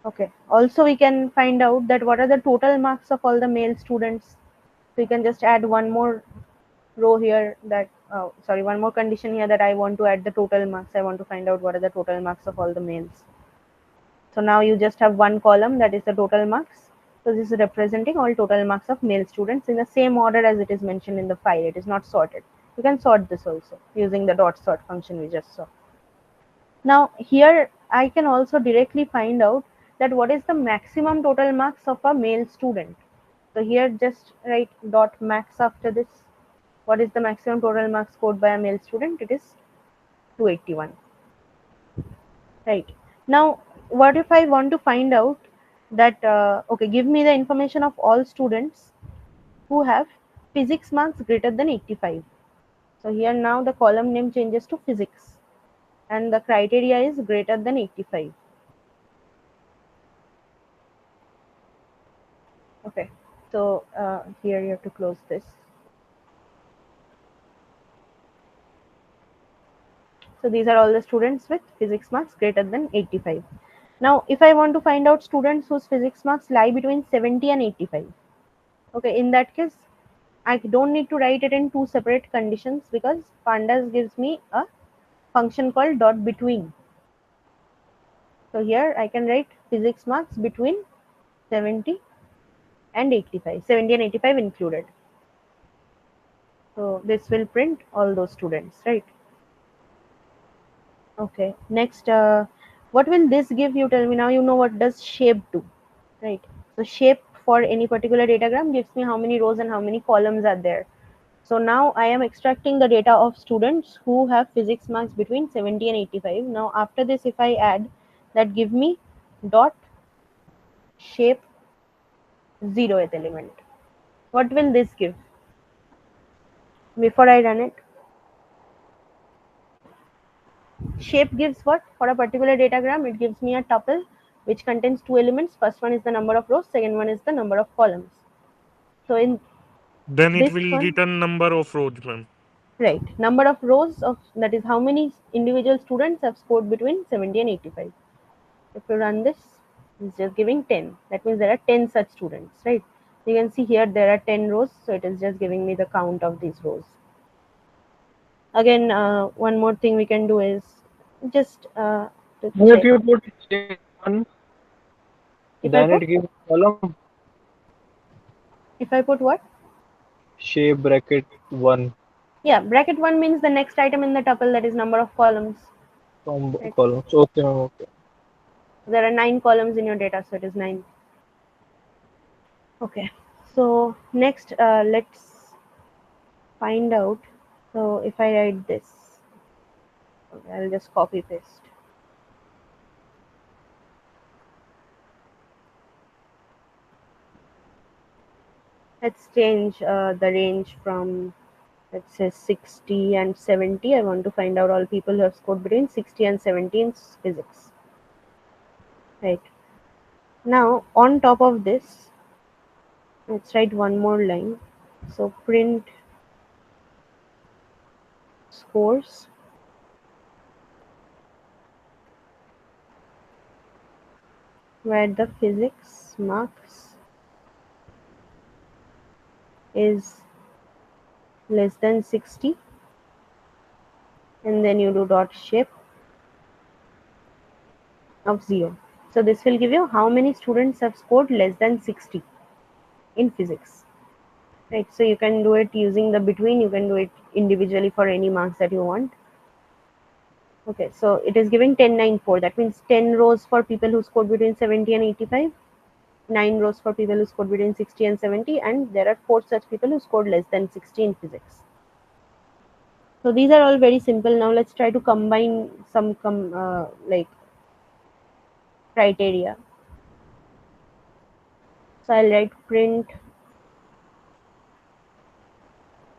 Speaker 1: Okay. Also, we can find out that what are the total marks of all the male students. So you can just add one more row here that, one more condition here that I want to add the total marks. I want to find out what are the total marks of all the males. So now you just have one column, that is the total marks. So this is representing all total marks of male students in the same order as it is mentioned in the file. It is not sorted. You can sort this also using the dot sort function we just saw. Now here I can also directly find out that what is the maximum total marks of a male student. So here just write dot max after this. What is the maximum total marks scored by a male student? It is 281. Right. Now what if I want to find out that, okay, give me the information of all students who have physics marks greater than 85. So here now the column name changes to physics and the criteria is greater than 85. Okay, so here you have to close this. So these are all the students with physics marks greater than 85. Now if I want to find out students whose physics marks lie between 70 and 85, okay, in that case I don't need to write it in two separate conditions because pandas gives me a function called dot between. So here I can write physics marks between 70 and 85, 70 and 85 included. So this will print all those students, right? Okay, next, what will this give you? Tell me now. You know what does shape do, right? So shape for any particular datagram gives me how many rows and how many columns are there. So now I am extracting the data of students who have physics marks between 70 and 85. Now after this, if I add, that give me dot shape 0th element. What will this give? Before I run it, shape gives what? For a particular datagram, it gives me a tuple which contains two elements. First one is the number of rows, second one is the number of columns. So in
Speaker 3: Then it
Speaker 1: this
Speaker 3: will
Speaker 1: one,
Speaker 3: return number of rows, ma'am.
Speaker 1: right, number of rows of, that is how many individual students have scored between 70 and 85. If you run this, it's just giving 10. That means there are 10 such students, right? You can see here there are 10 rows, so it is just giving me the count of these rows. Again, one more thing we can do is just to
Speaker 2: If
Speaker 1: check.
Speaker 2: you put shape 1,
Speaker 1: If I
Speaker 2: then
Speaker 1: put,
Speaker 2: it gives column
Speaker 1: if I put what?
Speaker 2: shape bracket 1
Speaker 1: Yeah, bracket 1 means the next item in the tuple, that is number of columns,
Speaker 2: from
Speaker 1: right?
Speaker 2: columns. Okay, ma'am, okay.
Speaker 1: There are 9 columns in your data, so it is 9. Okay, so next, let's find out. So if I write this, okay, I'll just copy paste. Let's change the range from, let's say, 60 and 70. I want to find out all people who have scored between 60 and 70 in physics. Right. Now, on top of this, let's write one more line. So print scores where the physics marks is less than 60, and then you do dot shape of 0. So this will give you how many students have scored less than 60 in physics, right? So you can do it using the between, you can do it individually for any marks that you want. Okay, so it is giving 10, 9, 4. That means 10 rows for people who scored between 70 and 85, 9 rows for people who scored between 60 and 70, and there are 4 such people who scored less than 60 in physics. So these are all very simple. Now let's try to combine some like criteria. So I'll write print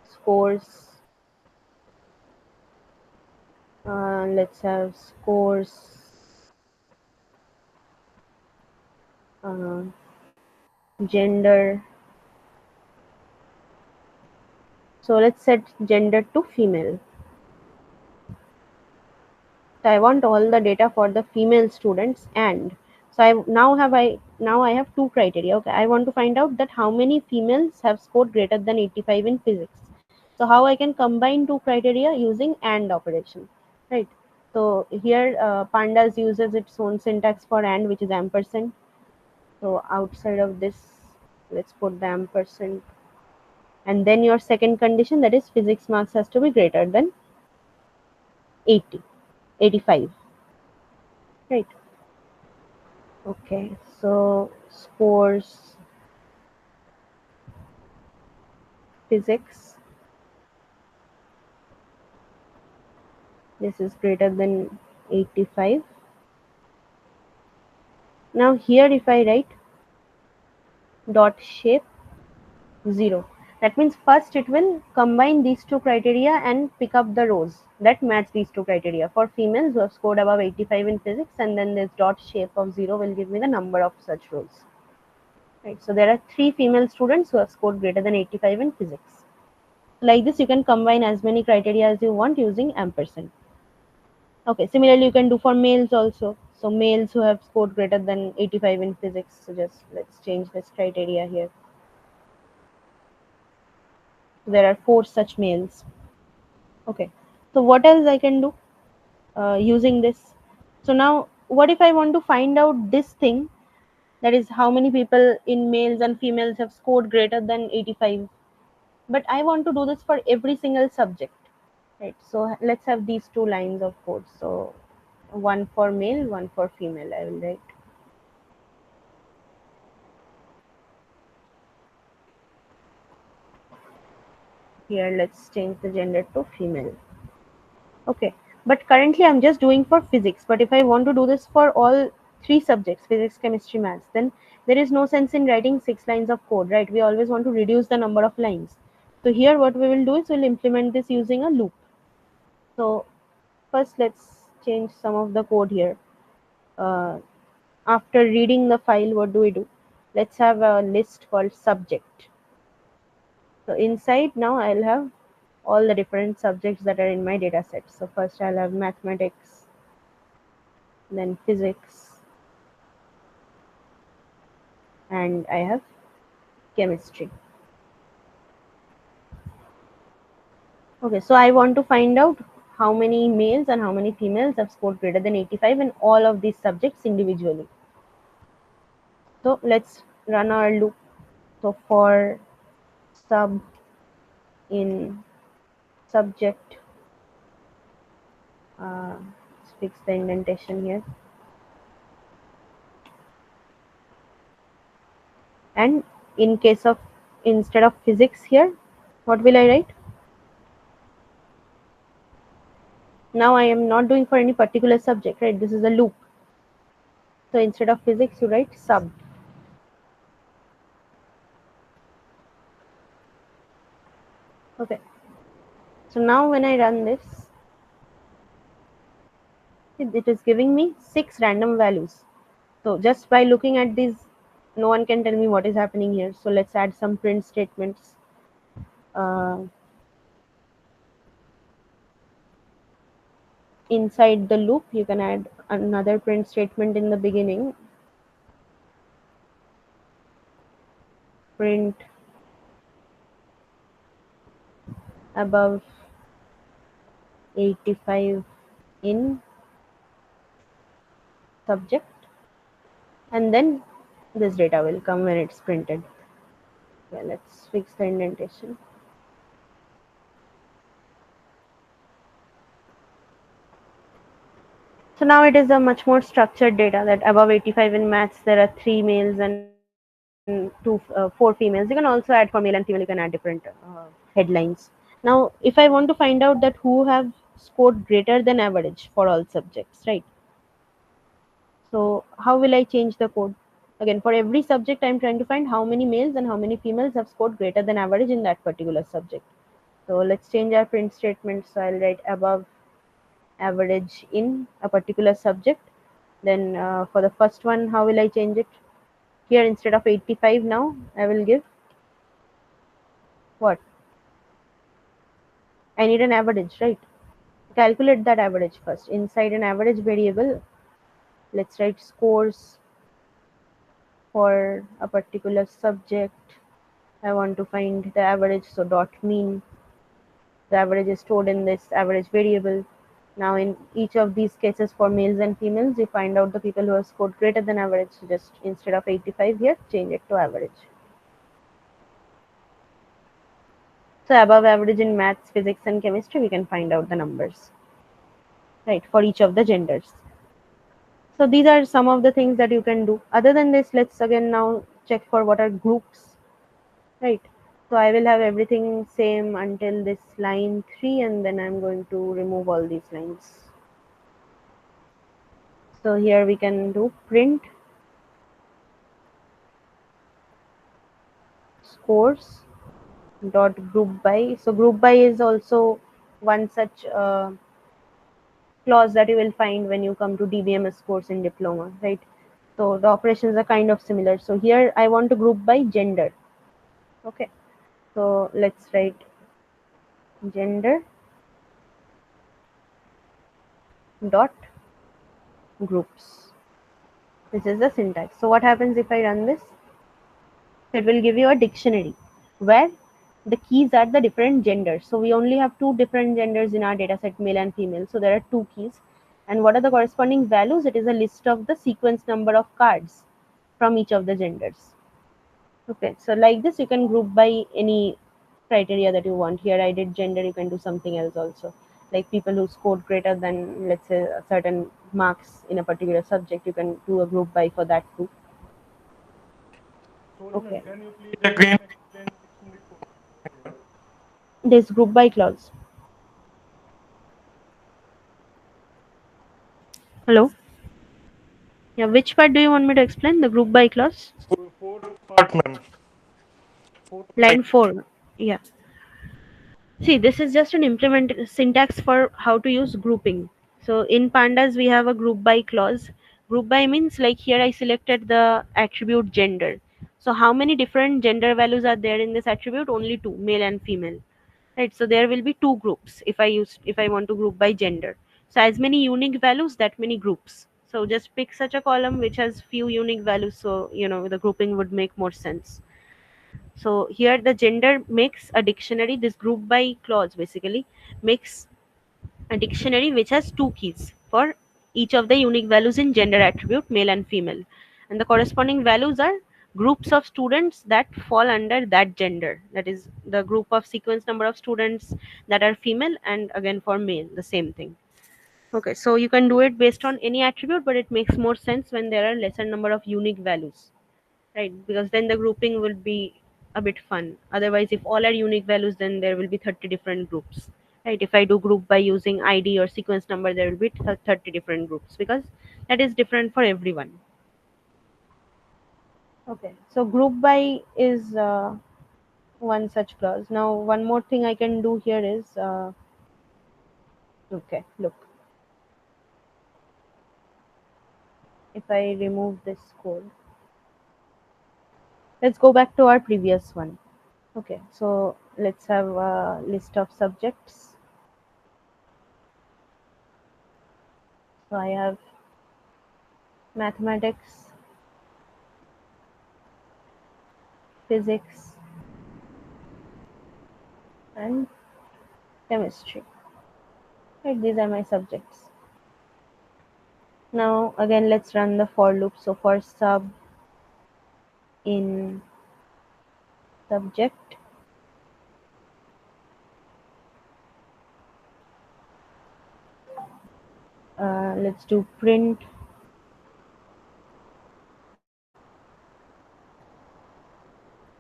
Speaker 1: scores. Let's have scores uh, gender. So let's set gender to female. So I want all the data for the female students, and so I have two criteria. Okay, I want to find out that how many females have scored greater than 85 in physics. So how I can combine two criteria using AND operation, right? So here pandas uses its own syntax for AND, which is ampersand. So outside of this, let's put the ampersand, and then your second condition, that is physics marks has to be greater than 80, 85, right? Okay, so scores physics, this is greater than 85. Now here if I write dot shape 0, that means first it will combine these two criteria and pick up the rows that match these two criteria for females who have scored above 85 in physics, and then this dot shape of 0 will give me the number of such rows, right? So there are 3 female students who have scored greater than 85 in physics. Like this, you can combine as many criteria as you want using ampersand. Okay, similarly you can do for males also. So males who have scored greater than 85 in physics. So just let's change this criteria here. There are 4 such males. Okay, so what else I can do? using this. So now, what if I want to find out this thing, that is how many people in males and females have scored greater than 85? But I want to do this for every single subject, right? So let's have these two lines of code. So one for male, one for female. I will write. Here, let's change the gender to female. Okay, but currently I'm just doing for physics. But if I want to do this for all three subjects, physics, chemistry, maths, then there is no sense in writing 6 lines of code, right? We always want to reduce the number of lines. So here what we will do is we'll implement this using a loop. So first let's change some of the code here. After reading the file, what do we do? Let's have a list called subject. So inside now I'll have all the different subjects that are in my data set. So first I'll have mathematics, then physics, and I have chemistry. Okay, so I want to find out how many males and how many females have scored greater than 85 in all of these subjects individually. So let's run our loop. So for sub in subject, let's fix the indentation here. And in case of, instead of physics here, what will I write? Now I am not doing for any particular subject, right? This is a loop. So instead of physics, you write sub. Okay. So now when I run this, it is giving me 6 random values. So just by looking at these, no one can tell me what is happening here. So let's add some print statements. Inside the loop, you can add another print statement in the beginning. Print above 85 in subject, and then this data will come when it's printed. Okay, let's fix the indentation. So now it is a much more structured data, that above 85 in maths there are 3 males and 4 females. You can also add for male and female, you can add different headlines. Now if I want to find out that who have scored greater than average for all subjects, right? So how will I change the code? Again, for every subject I'm trying to find how many males and how many females have scored greater than average in that particular subject. So let's change our print statement. So I'll write above average in a particular subject. Then for the first one, how will I change it? Here instead of 85 now, I will give what? I need an average, right? Calculate that average first. Inside an average variable, let's write scores for a particular subject. I want to find the average, so dot mean. The average is stored in this average variable. Now in each of these cases for males and females, we find out the people who have scored greater than average. So just instead of 85 here, change it to average. So above average in maths, physics and chemistry, we can find out the numbers, right, for each of the genders. So these are some of the things that you can do. Other than this, let's again now check for what are groups, right? So I will have everything same until this line 3, and then I'm going to remove all these lines. So here we can do print scores dot group by. So group by is also one such clause that you will find when you come to DBMS course in diploma, right? So the operations are kind of similar. So here I want to group by gender. Okay, so let's write gender dot groups. This is the syntax. So what happens if I run this? It will give you a dictionary where the keys are the different genders. So we only have 2 different genders in our dataset, male and female. So there are 2 keys. And what are the corresponding values? It is a list of the sequence number of cards from each of the genders. Okay, so like this you can group by any criteria that you want. Here I did gender, you can do something else also. Like people who scored greater than, let's say, a certain marks in a particular subject, you can do a group by for that too.
Speaker 3: Sorry, ma'am,
Speaker 1: Okay,
Speaker 3: can you please again explain dictionary code?
Speaker 1: this group by clause. Hello? Yeah, which part do you want me to explain? The group by clause?
Speaker 3: Fourth part, ma'am. Fourth line.
Speaker 1: Line 4. Yeah. See, this is just an implement syntax for how to use grouping. So in pandas, we have a group by clause. Group by means like here I selected the attribute gender. So how many different gender values are there in this attribute? Only two, male and female. Right. So there will be two groups if I want to group by gender. So as many unique values, that many groups. So just pick such a column which has few unique values. So the grouping would make more sense. So here the gender makes a dictionary. This group by clause basically makes a dictionary which has two keys for each of the unique values in gender attribute, male and female. And the corresponding values are groups of students that fall under that gender. That is the group of sequence number of students that are female, and again for male, the same thing. Okay, so you can do it based on any attribute, but it makes more sense when there are lesser number of unique values, right? Because then the grouping will be a bit fun. Otherwise, if all are unique values, then there will be 30 different groups, right? If I do group by using id or sequence number, there will be 30 different groups because that is different for everyone. Okay, so group by is one such clause. Now one more thing I can do here is okay, look, if I remove this code, let's go back to our previous one. Okay, so let's have a list of subjects. So I have mathematics, physics, and chemistry. Right, these are my subjects. Now again, let's run the for loop. So for sub in subject, let's do print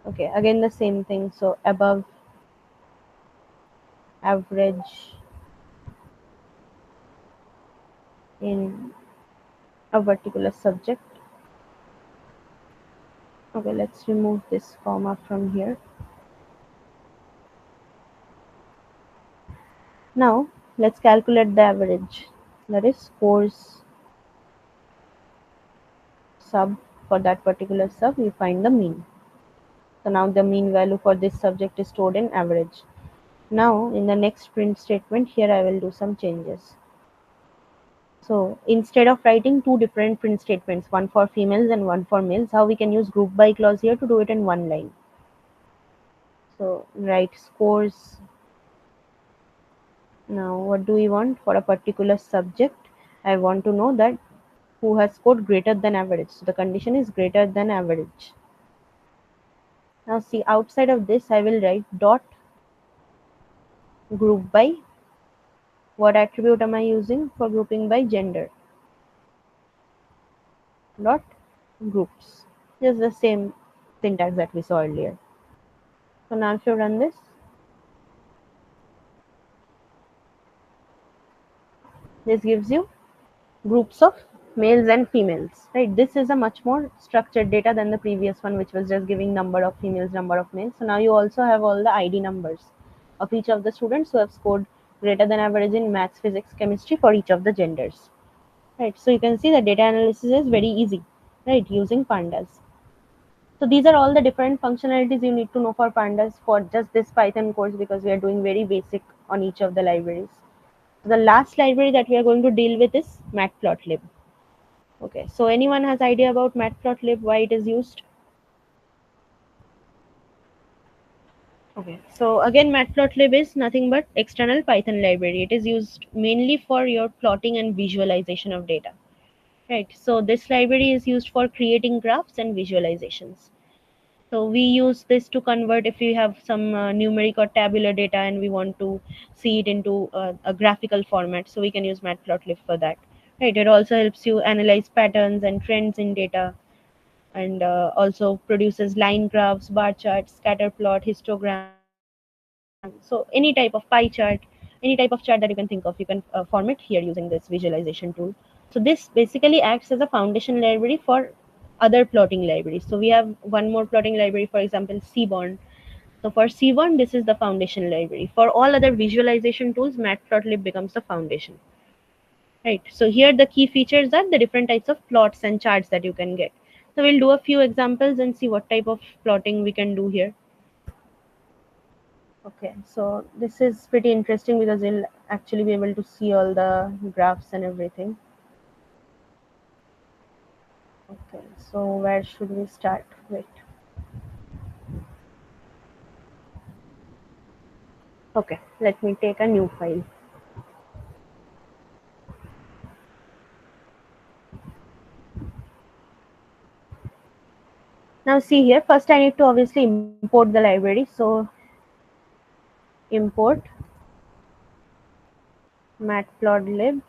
Speaker 1: okay, again the same thing. So above average in a particular subject. Okay, let's remove this comma from here. Now let's calculate the average, that is scores sub. For that particular sub, we find the mean. So now the mean value for this subject is stored in average. Now in the next print statement, here I will do some changes. So instead of writing two different print statements, one for females and one for males, how we can use group by clause here to do it in one line. So write scores. Now what do we want for a particular subject? I want to know that who has scored greater than average. So the condition is greater than average. Now see, outside of this I will write dot group by. What attribute am I using for grouping by? Gender. Dot groups. Just the same syntax that we saw earlier. So now if you run this, this gives you groups of males and females, right? This is a much more structured data than the previous one, which was just giving number of females, number of males. So now you also have all the id numbers of each of the students who have scored greater than average in maths, physics, chemistry for each of the genders, right? So you can see the data analysis is very easy, right, using pandas. So these are all the different functionalities you need to know for pandas for just this Python course, because we are doing very basic on each of the libraries. The last library that we are going to deal with is matplotlib. Okay, so anyone has idea about matplotlib, why it is used? Okay, so again, Matplotlib is nothing but external Python library. It is used mainly for your plotting and visualization of data. Right. So this library is used for creating graphs and visualizations. So we use this to convert if we have some numeric or tabular data and we want to see it into a graphical format. So we can use Matplotlib for that. Right. It also helps you analyze patterns and trends in data, and also produces line graphs, bar charts, scatter plot, histogram. So any type of pie chart, any type of chart that you can think of, you can form it here using this visualization tool. So this basically acts as a foundation library for other plotting libraries. So we have one more plotting library, for example, Seaborn. So for Seaborn, this is the foundation library. For all other visualization tools, Matplotlib becomes the foundation. Right. So here the key features are the different types of plots and charts that you can get. So we'll do a few examples and see what type of plotting we can do here. Okay, so this is pretty interesting because you'll actually be able to see all the graphs and everything. Okay, so where should we start? Wait. Okay, let me take a new file. Now see here, first I need to obviously import the library. So import matplotlib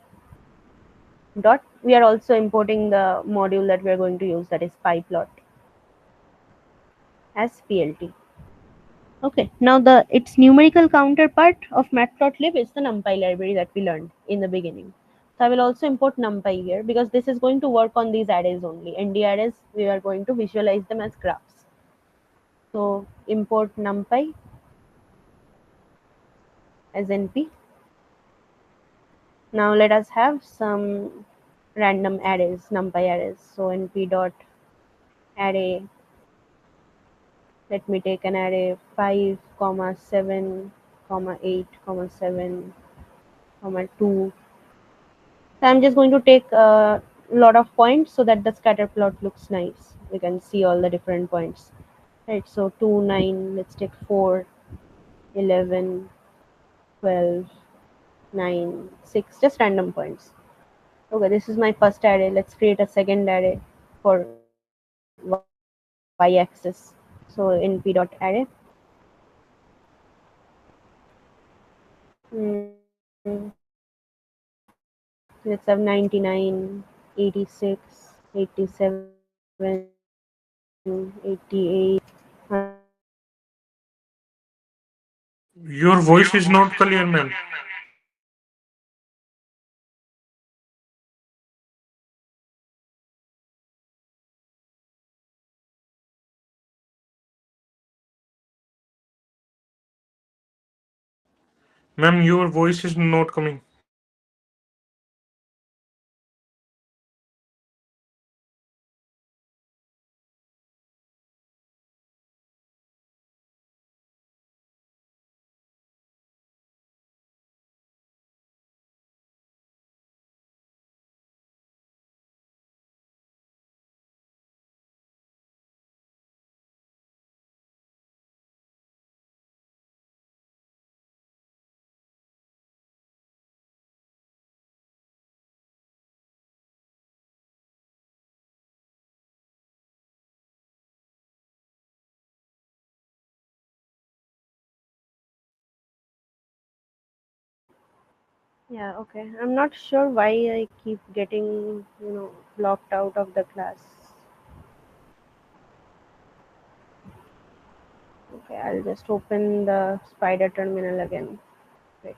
Speaker 1: dot. We are also importing the module that we are going to use, that is pyplot, as PLT. Okay, now its numerical counterpart of matplotlib is the numpy library that we learned in the beginning. So I will also import numpy here because this is going to work on these arrays only. ND arrays, we are going to visualize them as graphs. So import numpy as np. Now let us have some random arrays, numpy arrays. So np dot array. Let me take an array 5, 7, 8, 7, 2. So I'm just going to take a lot of points so that the scatter plot looks nice. We can see all the different points. Right, so 2, 9, let's take 4, 11, 12, 9, 6, just random points. Okay, this is my first array. Let's create a second array for y-axis. So np.array. Let's have 99, 86, 87, 88, 100.
Speaker 3: Your voice is not clear, ma'am. Ma'am, your voice is not coming.
Speaker 1: Yeah, okay. I'm not sure why I keep getting, blocked out of the class. Okay, I'll just open the spider terminal again. Wait.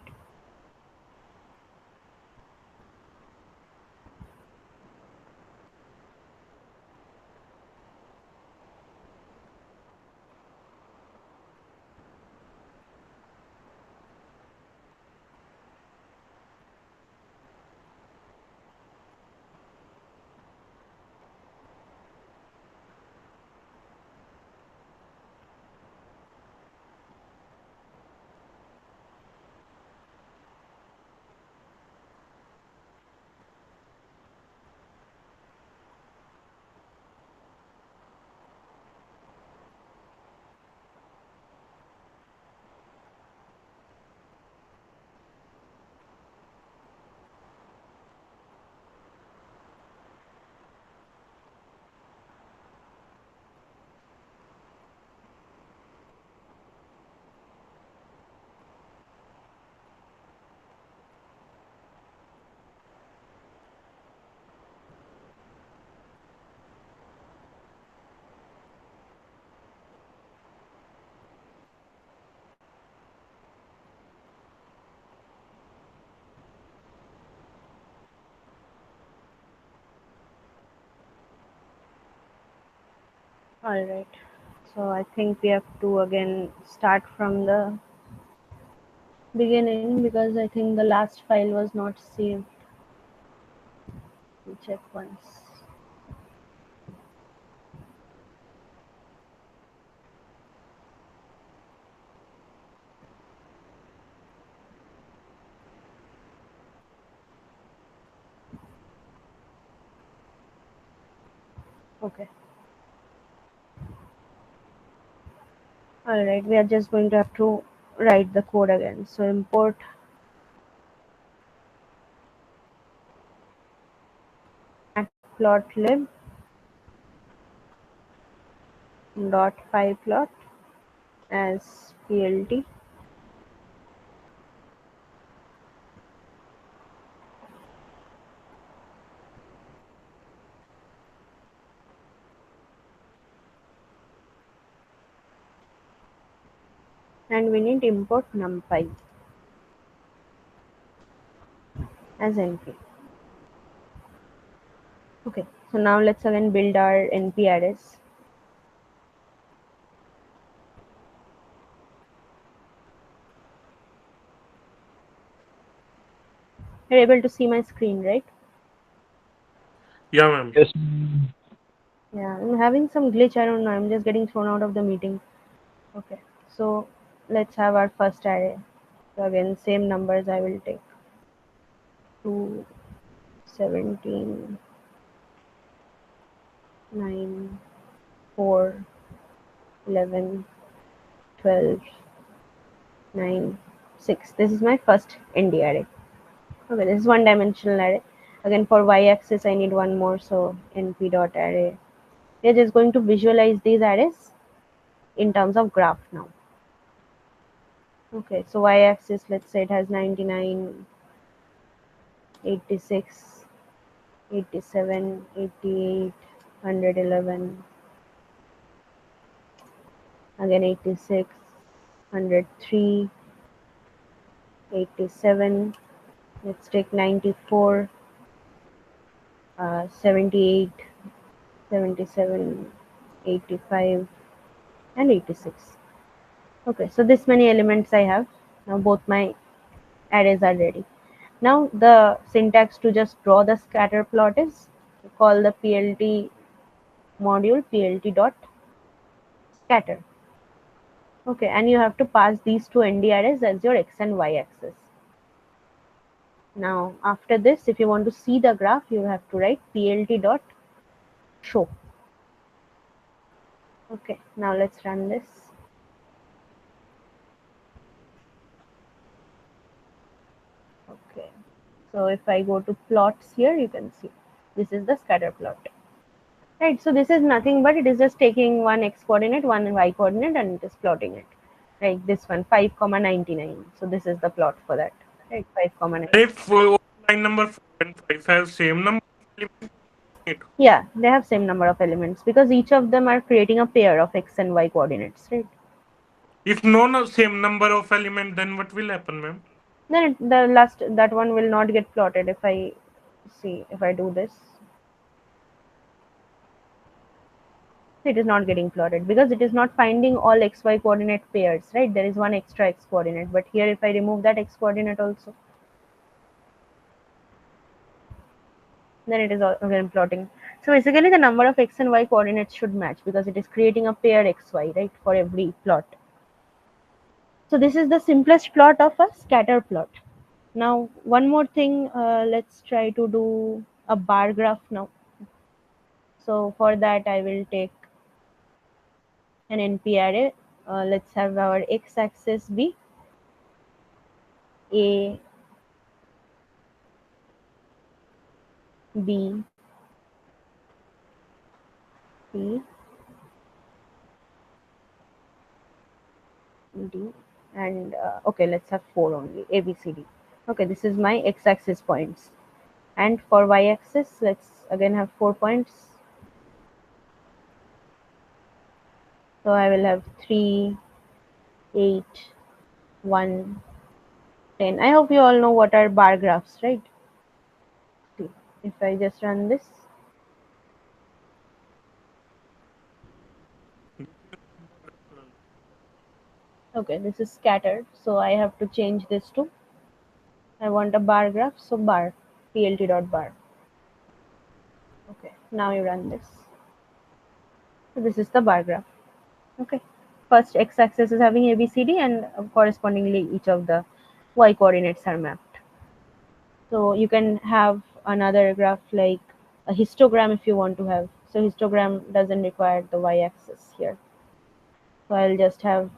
Speaker 1: All right. So I think we have to again start from the beginning because I think the last file was not saved. We'll check once. Okay. All right. We are just going to have to write the code again. So import matplotlib dot pyplot as plt. And we need import numpy as np. Okay, so now let's again build our np arrays. You're able to see my screen, right?
Speaker 3: Yeah, ma'am.
Speaker 2: Yes.
Speaker 1: Yeah, I'm having some glitch. I don't know. I'm just getting thrown out of the meeting. Okay, so let's have our first array. So again, same numbers I will take. 2, 17, 9, 4, 11, 12, 9, 6. This is my first ND array. Okay, this is one dimensional array. Again, for y-axis, I need one more. So np.array. We're just going to visualize these arrays in terms of graph now. Okay, so y-axis, let's say it has 99, 86, 87, 88, 111, again 86, 103, 87, let's take 94, 78, 77, 85, and 86. Okay, so this many elements I have. Now both my arrays are ready. Now the syntax to just draw the scatter plot is to call the plt module plt.scatter. Okay, and you have to pass these two ND arrays as your x and y axis. Now after this, if you want to see the graph, you have to write plt.show. Okay, now let's run this. Okay, so if I go to plots here, you can see this is the scatter plot. Right, so this is nothing but it is just taking one x coordinate, one y coordinate, and it is plotting it. Like this one, 5,99. So this is the plot for that. Right, 5,9.
Speaker 3: If line number 4 and 5 have same number of elements,
Speaker 1: Yeah, they have same number of elements because each of them are creating a pair of x and y coordinates, right?
Speaker 3: if same number of element, then what will happen, ma'am?
Speaker 1: Then the last that one will not get plotted if I see if I do this. It is not getting plotted because it is not finding all xy coordinate pairs, right? There is one extra x coordinate, but here if I remove that x coordinate also, then it is again plotting. So basically the number of x and y coordinates should match because it is creating a pair xy, right, for every plot. So this is the simplest plot of a scatter plot. Now one more thing, let's try to do a bar graph now. So for that I will take an NP array. Let's have our x-axis be A, B, C, D, and okay, let's have 4 only, A, B, C, D. Okay, this is my x-axis points. And for y-axis, let's again have 4 points. So I will have 3, 8, 1, 10. I hope you all know what are bar graphs, right? See, if I just run this, Okay, this is scattered, so I have to change this to, I want a bar graph, so bar, plt dot bar. Okay, now you run this. So this is the bar graph. Okay, first x-axis is having ABCD, and correspondingly each of the y coordinates are mapped. So you can have another graph like a histogram if you want to have. So histogram doesn't require the y-axis here. So I'll just have,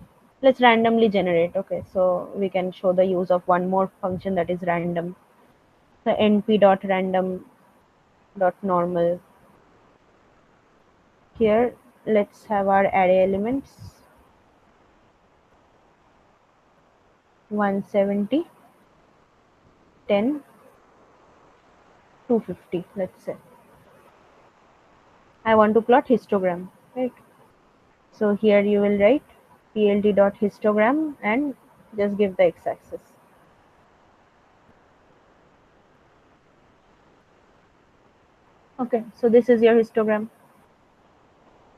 Speaker 1: let's randomly generate. Okay, so we can show the use of one more function that is random. So np dot random dot normal. Here let's have our array elements 170, 10, 250, let's say. I want to plot histogram, right? So here you will write plt dot histogram and just give the x-axis. Okay, so this is your histogram.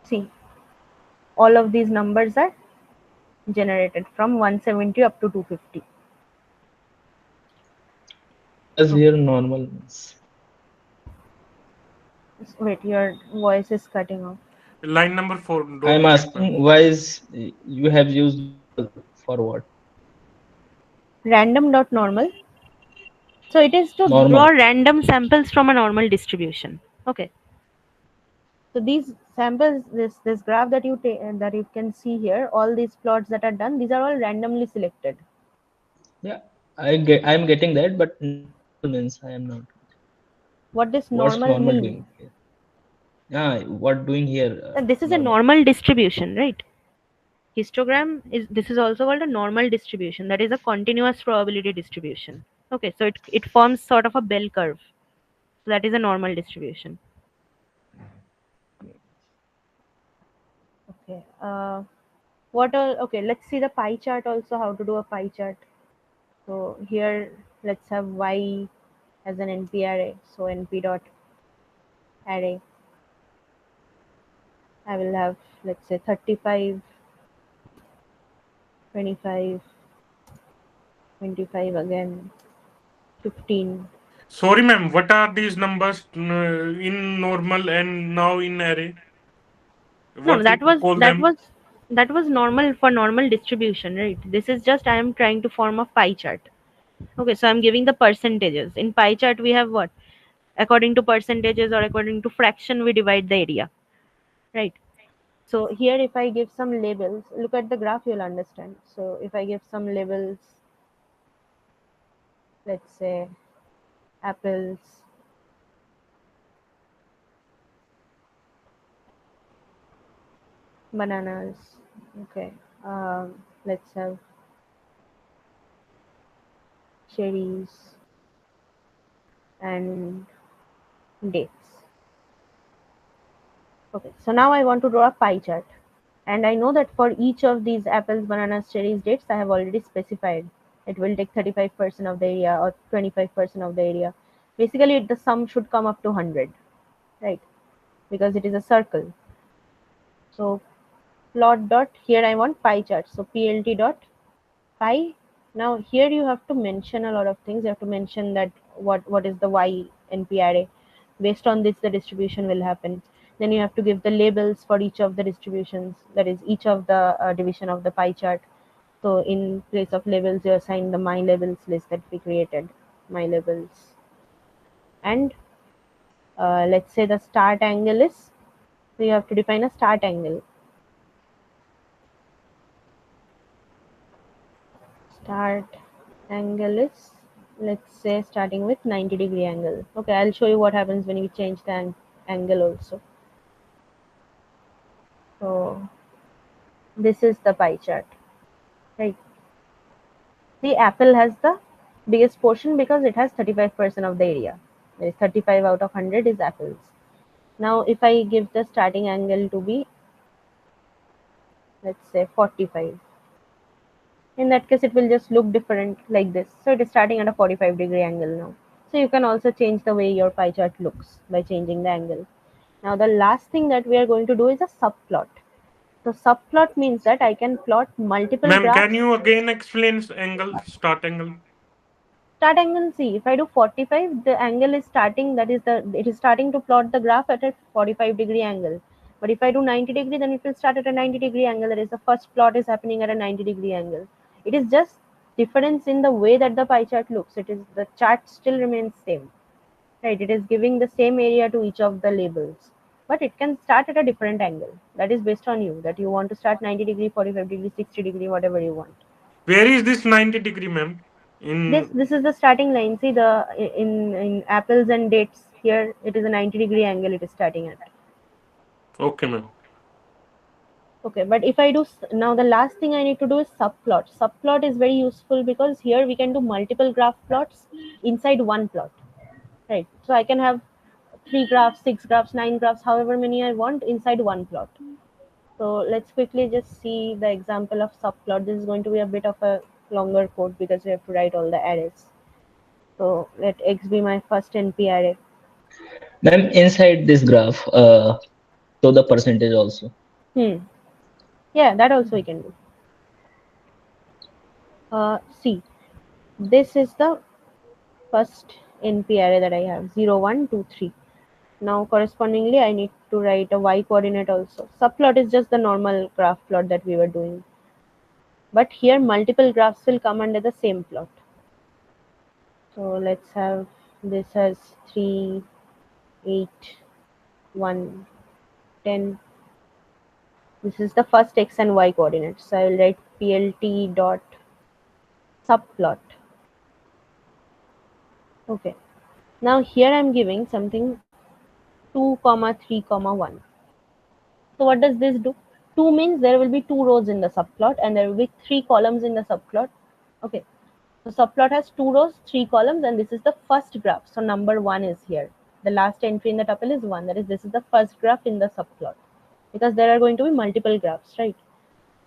Speaker 1: See, all of these numbers are generated from 170 up to 250.
Speaker 2: As here normal means.
Speaker 1: Wait, your voice is cutting off.
Speaker 3: Line number 4.
Speaker 2: I'm
Speaker 3: Don't get ma'am.
Speaker 2: asking why is you have used normal for what?
Speaker 1: Random dot normal. So it is to draw
Speaker 2: Normal.
Speaker 1: random samples from a normal distribution. Okay. So these samples, this graph that that you can see here, all these plots that are done, these are all randomly selected.
Speaker 2: Yeah, I'm getting that, but normal means I am not.
Speaker 1: What does
Speaker 2: What's
Speaker 1: normal
Speaker 2: normal
Speaker 1: mean?
Speaker 2: doing here? Yeah, what doing here?
Speaker 1: This is a
Speaker 2: Normal.
Speaker 1: normal distribution, right? Histogram is, this is also called a normal distribution. That is a continuous probability distribution. Okay, so it forms sort of a bell curve. So that is a normal distribution. Okay. What all? Okay, let's see the pie chart also. How to do a pie chart? So here, let's have y as an NP array. So NP dot array. I will have, let's say, 35, 25, 25 again, 15.
Speaker 3: Sorry, ma'am. What are these numbers in normal and now in array?
Speaker 1: No,
Speaker 3: What we call them?
Speaker 1: that was normal for normal distribution, right? This is just I am trying to form a pie chart. Okay, so I'm giving the percentages. In pie chart, we have what? According to percentages or according to fraction, we divide the area, right? So here, if I give some labels, look at the graph, you'll understand. So if I give some labels, let's say apples, bananas, okay, let's have cherries and dates. Okay, so now I want to draw a pie chart. And I know that for each of these apples, bananas, cherries, dates, I have already specified. It will take 35% of the area or 25% of the area. Basically, the sum should come up to 100, right? Because it is a circle. So plot dot, here I want pie chart. So plt dot pie. Now here you have to mention a lot of things. You have to mention that what is the y NP array. Based on this, the distribution will happen. Then you have to give the labels for each of the distributions, that is each of the division of the pie chart. So in place of labels, you assign the my labels list that we created, my labels. And let's say the start angle is, so you have to define a start angle. Start angle is, let's say, starting with 90-degree angle. Okay, I'll show you what happens when you change the angle also. So this is the pie chart, right? The apple has the biggest portion because it has 35% of the area. There is 35 out of 100 is apples. Now if I give the starting angle to be, let's say, 45, in that case it will just look different like this. So it is starting at a 45-degree angle now. So you can also change the way your pie chart looks by changing the angle. Now the last thing that we are going to do is a subplot. So So subplot means that I can plot multiple
Speaker 3: Ma'am,
Speaker 1: graphs.
Speaker 3: can you again explain angle, start angle?
Speaker 1: Start angle, see, if I do 45, the angle is starting, it is starting to plot the graph at a 45-degree angle. But if I do 90-degree, then it will start at a 90-degree angle. That is, the first plot is happening at a 90-degree angle. It is just difference in the way that the pie chart looks. It is, the chart still remains same, right? It is giving the same area to each of the labels, but it can start at a different angle. That is based on you, that you want to start 90-degree, 45-degree, 60-degree, whatever you want.
Speaker 3: Where is this 90-degree, ma'am?
Speaker 1: This is the starting line. See, the in apples and dates, here it is a 90-degree angle it is starting at.
Speaker 3: Okay, ma'am.
Speaker 1: Okay, but if I do now, the last thing I need to do is subplot. Subplot is very useful because here we can do multiple graph plots inside one plot, right? So I can have 3 graphs, 6 graphs, 9 graphs, however many I want inside one plot. So let's quickly just see the example of subplot. This is going to be a bit of a longer code because we have to write all the arrays. So let X be my first NP array.
Speaker 2: Ma'am, inside this graph, so the percentage also.
Speaker 1: Yeah, that also we can do. See, this is the first NP array that I have, 0, 1, 2, 3. Now correspondingly, I need to write a Y coordinate also. Subplot is just the normal graph plot that we were doing. But here multiple graphs will come under the same plot. So let's have this as 3, 8, 1, 10. This is the first X and Y coordinates. So I will write plt dot subplot. Okay. Now here I'm giving something 2, 3, 1. So what does this do? 2 means there will be 2 rows in the subplot and there will be 3 columns in the subplot. Okay. So subplot has 2 rows, 3 columns, and this is the first graph. So number 1 is here. The last entry in the tuple is 1. That is, this is the first graph in the subplot. Because there are going to be multiple graphs, right?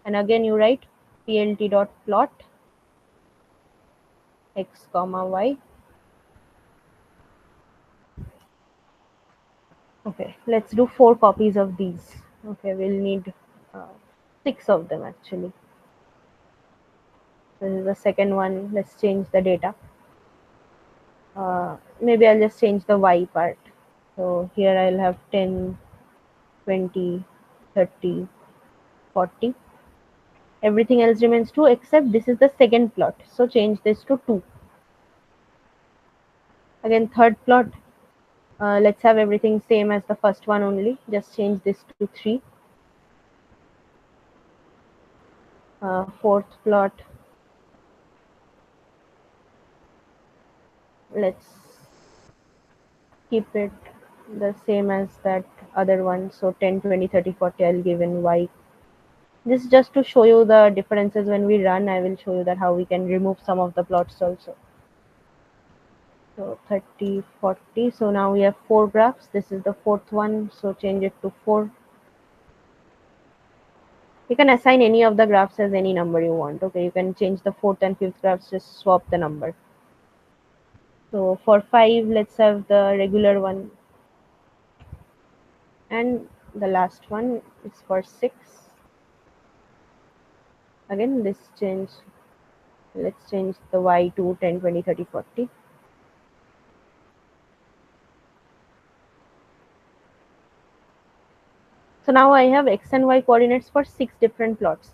Speaker 1: And again you write plt dot plot x comma y. Okay, let's do 4 copies of these. Okay, we'll need 6 of them actually. This is the second one. Let's change the data. Maybe I'll just change the y part. So here I'll have 10, 20, 30, 40. Everything else remains 2 except this is the second plot. So change this to 2. Again, third plot. Let's have everything same as the first one only. Just change this to 3. Fourth plot. Let's keep it the same as that other one. So 10, 20, 30, 40 I'll give in y. This is just to show you the differences when we run. I will show you that how we can remove some of the plots also. So 30, 40. So now we have 4 graphs. This is the fourth one. So change it to 4. You can assign any of the graphs as any number you want. Okay, you can change the fourth and fifth graphs, just swap the number. So for 5, let's have the regular one. And the last one is for 6. Again, let's change the y to 10, 20, 30, 40. So now I have x and y coordinates for 6 different plots,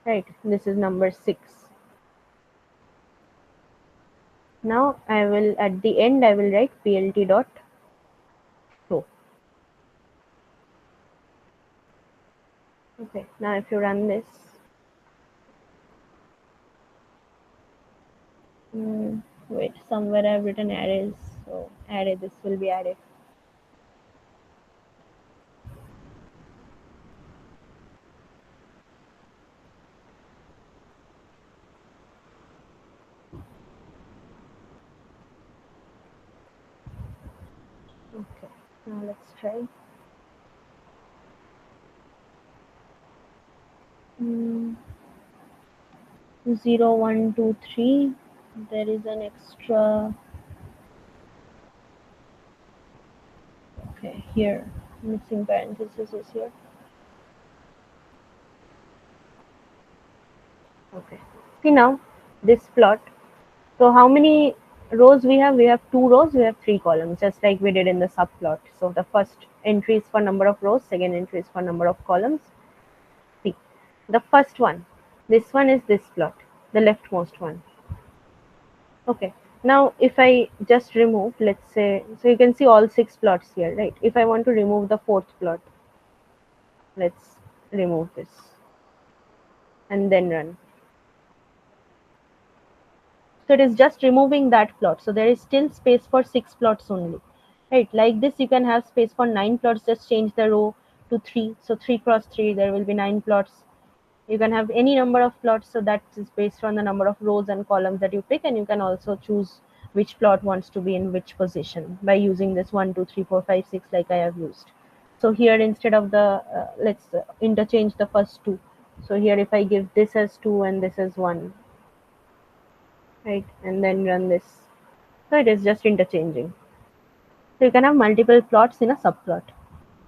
Speaker 1: right? This is number 6. Now I will, at the end, I will write plt dot show. Okay, now if you run this, wait, somewhere I've written arrays, so array, this will be array. Okay, now let's try. 0, 1, 2, 3. There is an extra. Okay, here missing parenthesis is here. Okay. See now this plot. So how many rows we have? We have two rows, we have three columns, just like we did in the subplot. So the first entry is for number of rows, second entry is for number of columns. See, the first one, this one is this plot, the leftmost one. Okay. Now if I just remove, let's say, so you can see all six plots here, right? If I want to remove the fourth plot, let's remove this and then run. So it is just removing that plot. So there is still space for six plots only. Right, like this you can have space for nine plots, just change the row to three. So 3 cross 3, there will be nine plots. You can have any number of plots, so that is based on the number of rows and columns that you pick, and you can also choose which plot wants to be in which position by using this 1, 2, 3, 4, 5, 6 like I have used. So here instead of the, let's interchange the first two. So here if I give this as 2 and this as 1, right, and then run this. So it is just interchanging. So you can have multiple plots in a subplot.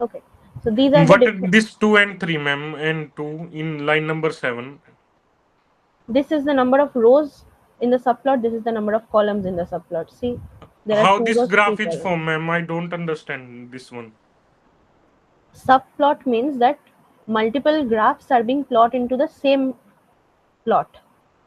Speaker 1: Okay. So these are the
Speaker 3: What
Speaker 1: different.
Speaker 3: this 2 and 3, ma'am, and 2 in line number 7?
Speaker 1: This is the number of rows in the subplot. This is the number of columns in the subplot. See, there are
Speaker 3: How
Speaker 1: two
Speaker 3: this
Speaker 1: rows, three
Speaker 3: graph is
Speaker 1: columns.
Speaker 3: formed, ma'am? I don't understand this one.
Speaker 1: Subplot means that multiple graphs are being plotted into the same plot,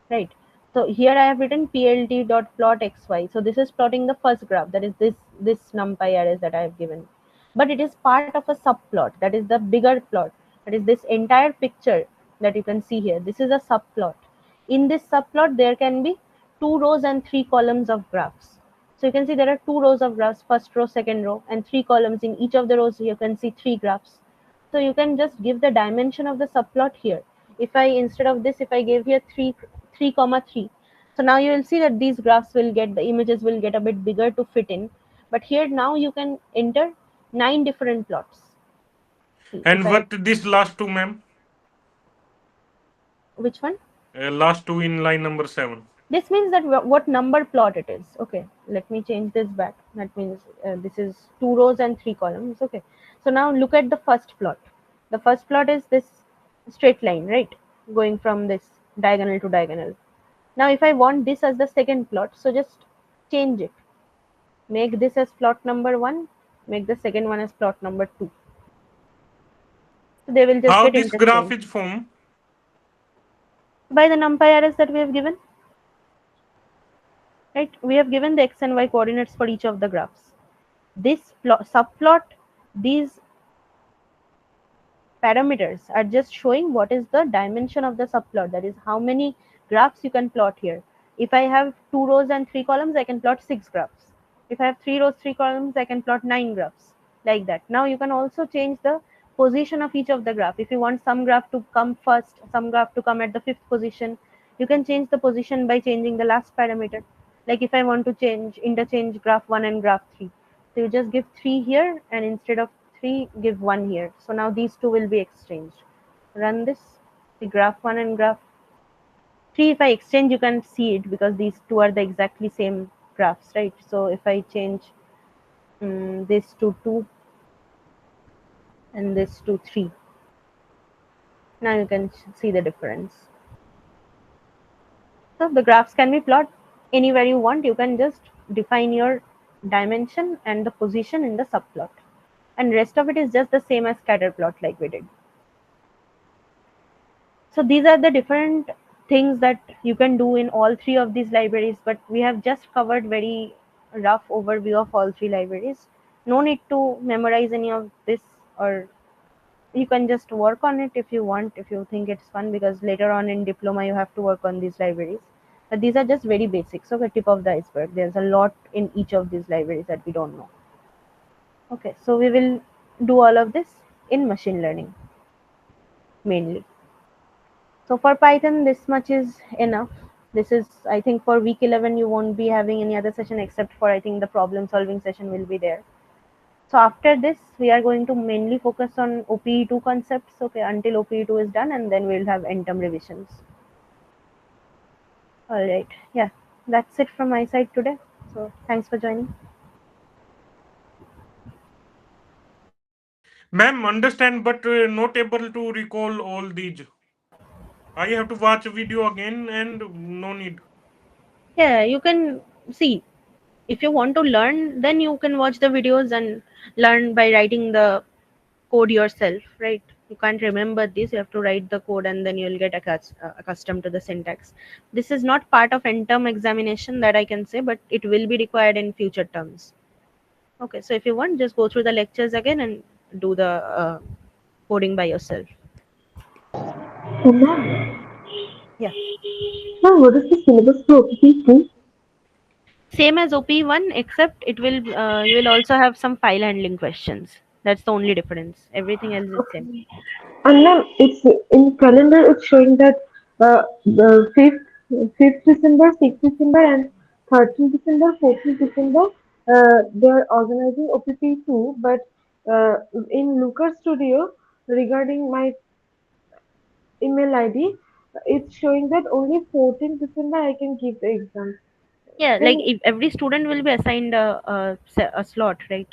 Speaker 1: right? So here I have written plt dot plot xy. So this is plotting the first graph, that is this numpy arrays that I have given. But it is part of a subplot, that is the bigger plot. That is this entire picture that you can see here. This is a subplot. In this subplot, there can be two rows and three columns of graphs. So you can see there are two rows of graphs, first row, second row, and three columns. In each of the rows, you can see three graphs. So you can just give the dimension of the subplot here. If I, instead of this, if I gave here 3 comma 3, so now you will see that these graphs will get, the images will get a bit bigger to fit in. But here now you can enter 9 different plots. See, if
Speaker 3: And
Speaker 1: I,
Speaker 3: what this last two, ma'am?
Speaker 1: which one?
Speaker 3: Last two in line number 7.
Speaker 1: This means that what number plot it is. Okay, let me change this back. That means this is two rows and three columns. Okay, so now look at the first plot. The first plot is this straight line, right, going from this diagonal to diagonal. Now if I want this as the second plot, so just change it. Make this as plot number 1, make the second one as plot number 2. So they will just
Speaker 3: How
Speaker 1: get
Speaker 3: this graph
Speaker 1: interchanged
Speaker 3: is formed?
Speaker 1: by the numpy arrays that we have given. Right? We have given the x and y coordinates for each of the graphs. This subplot, these parameters are just showing what is the dimension of the subplot. That is how many graphs you can plot here. If I have two rows and three columns, I can plot six graphs. If I have three rows, three columns, I can plot nine graphs, like that. Now you can also change the position of each of the graph. If you want some graph to come first, some graph to come at the fifth position, you can change the position by changing the last parameter. Like if I want to interchange graph 1 and graph 3, so you just give 3 here, and instead of 3 give 1 here. So now these two will be exchanged. Run this. The graph 1 and graph 3, if I exchange, you can see it because these two are the exactly same graphs, right? So if I change this to 2 and this to 3, now you can see the difference. So the graphs can be plotted anywhere you want. You can just define your dimension and the position in the subplot, and rest of it is just the same as scatter plot like we did. So these are the different things that you can do in all three of these libraries, but we have just covered very rough overview of all three libraries. No need to memorize any of this, or you can just work on it if you want, if you think it's fun, because later on in diploma you have to work on these libraries. But these are just very basic, so the tip of the iceberg. There's a lot in each of these libraries that we don't know. Okay, so we will do all of this in machine learning mainly. So for Python, this much is enough. This is, I think, for week 11, you won't be having any other session except for, I think, the problem solving session will be there. So after this, we are going to mainly focus on OPE2 concepts, okay, until OPE2 is done, and then we'll have end term revisions. All right, yeah, that's it from my side today. So thanks for joining.
Speaker 3: Ma'am, understand, but not able to recall all these. I have to watch a video again and no need.
Speaker 1: Yeah, you can see. If you want to learn, then you can watch the videos and learn by writing the code yourself, right? You can't remember this, you have to write the code and then you'll get accustomed to the syntax. This is not part of end term examination that I can say, but it will be required in future terms. Okay, so if you want, just go through the lectures again and do the coding by yourself.
Speaker 5: So, ma'am,
Speaker 1: Yeah,
Speaker 5: what is the syllabus for OPP2?
Speaker 1: same as OP1, except it will you will also have some file handling questions. That's the only difference. Everything else is same.
Speaker 5: Okay. And ma'am, it's in calendar. It's showing that the fifth December, 6th December, and 13th December, 14th December. They are organizing OPP2, but in Lucas Studio, regarding my email ID, it's showing that only 14th December I can give the exam.
Speaker 1: Yeah, like
Speaker 5: Then
Speaker 1: if every student will be assigned a slot, right?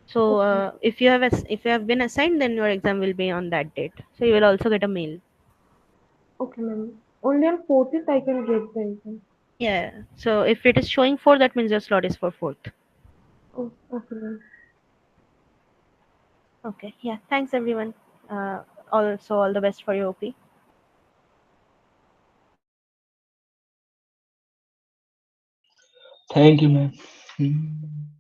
Speaker 1: So
Speaker 5: okay,
Speaker 1: if you have if you have been assigned, then your exam will be on that date. So you will also get a mail.
Speaker 5: okay, ma'am. Only on 14th I can get the exam.
Speaker 1: Yeah. So if it is showing 4, that means your slot is for 4th.
Speaker 5: Oh, okay, ma'am.
Speaker 1: Okay. Yeah. Thanks everyone. Uh, also all the best for your OP.
Speaker 6: Thank you, ma'am. Hmm.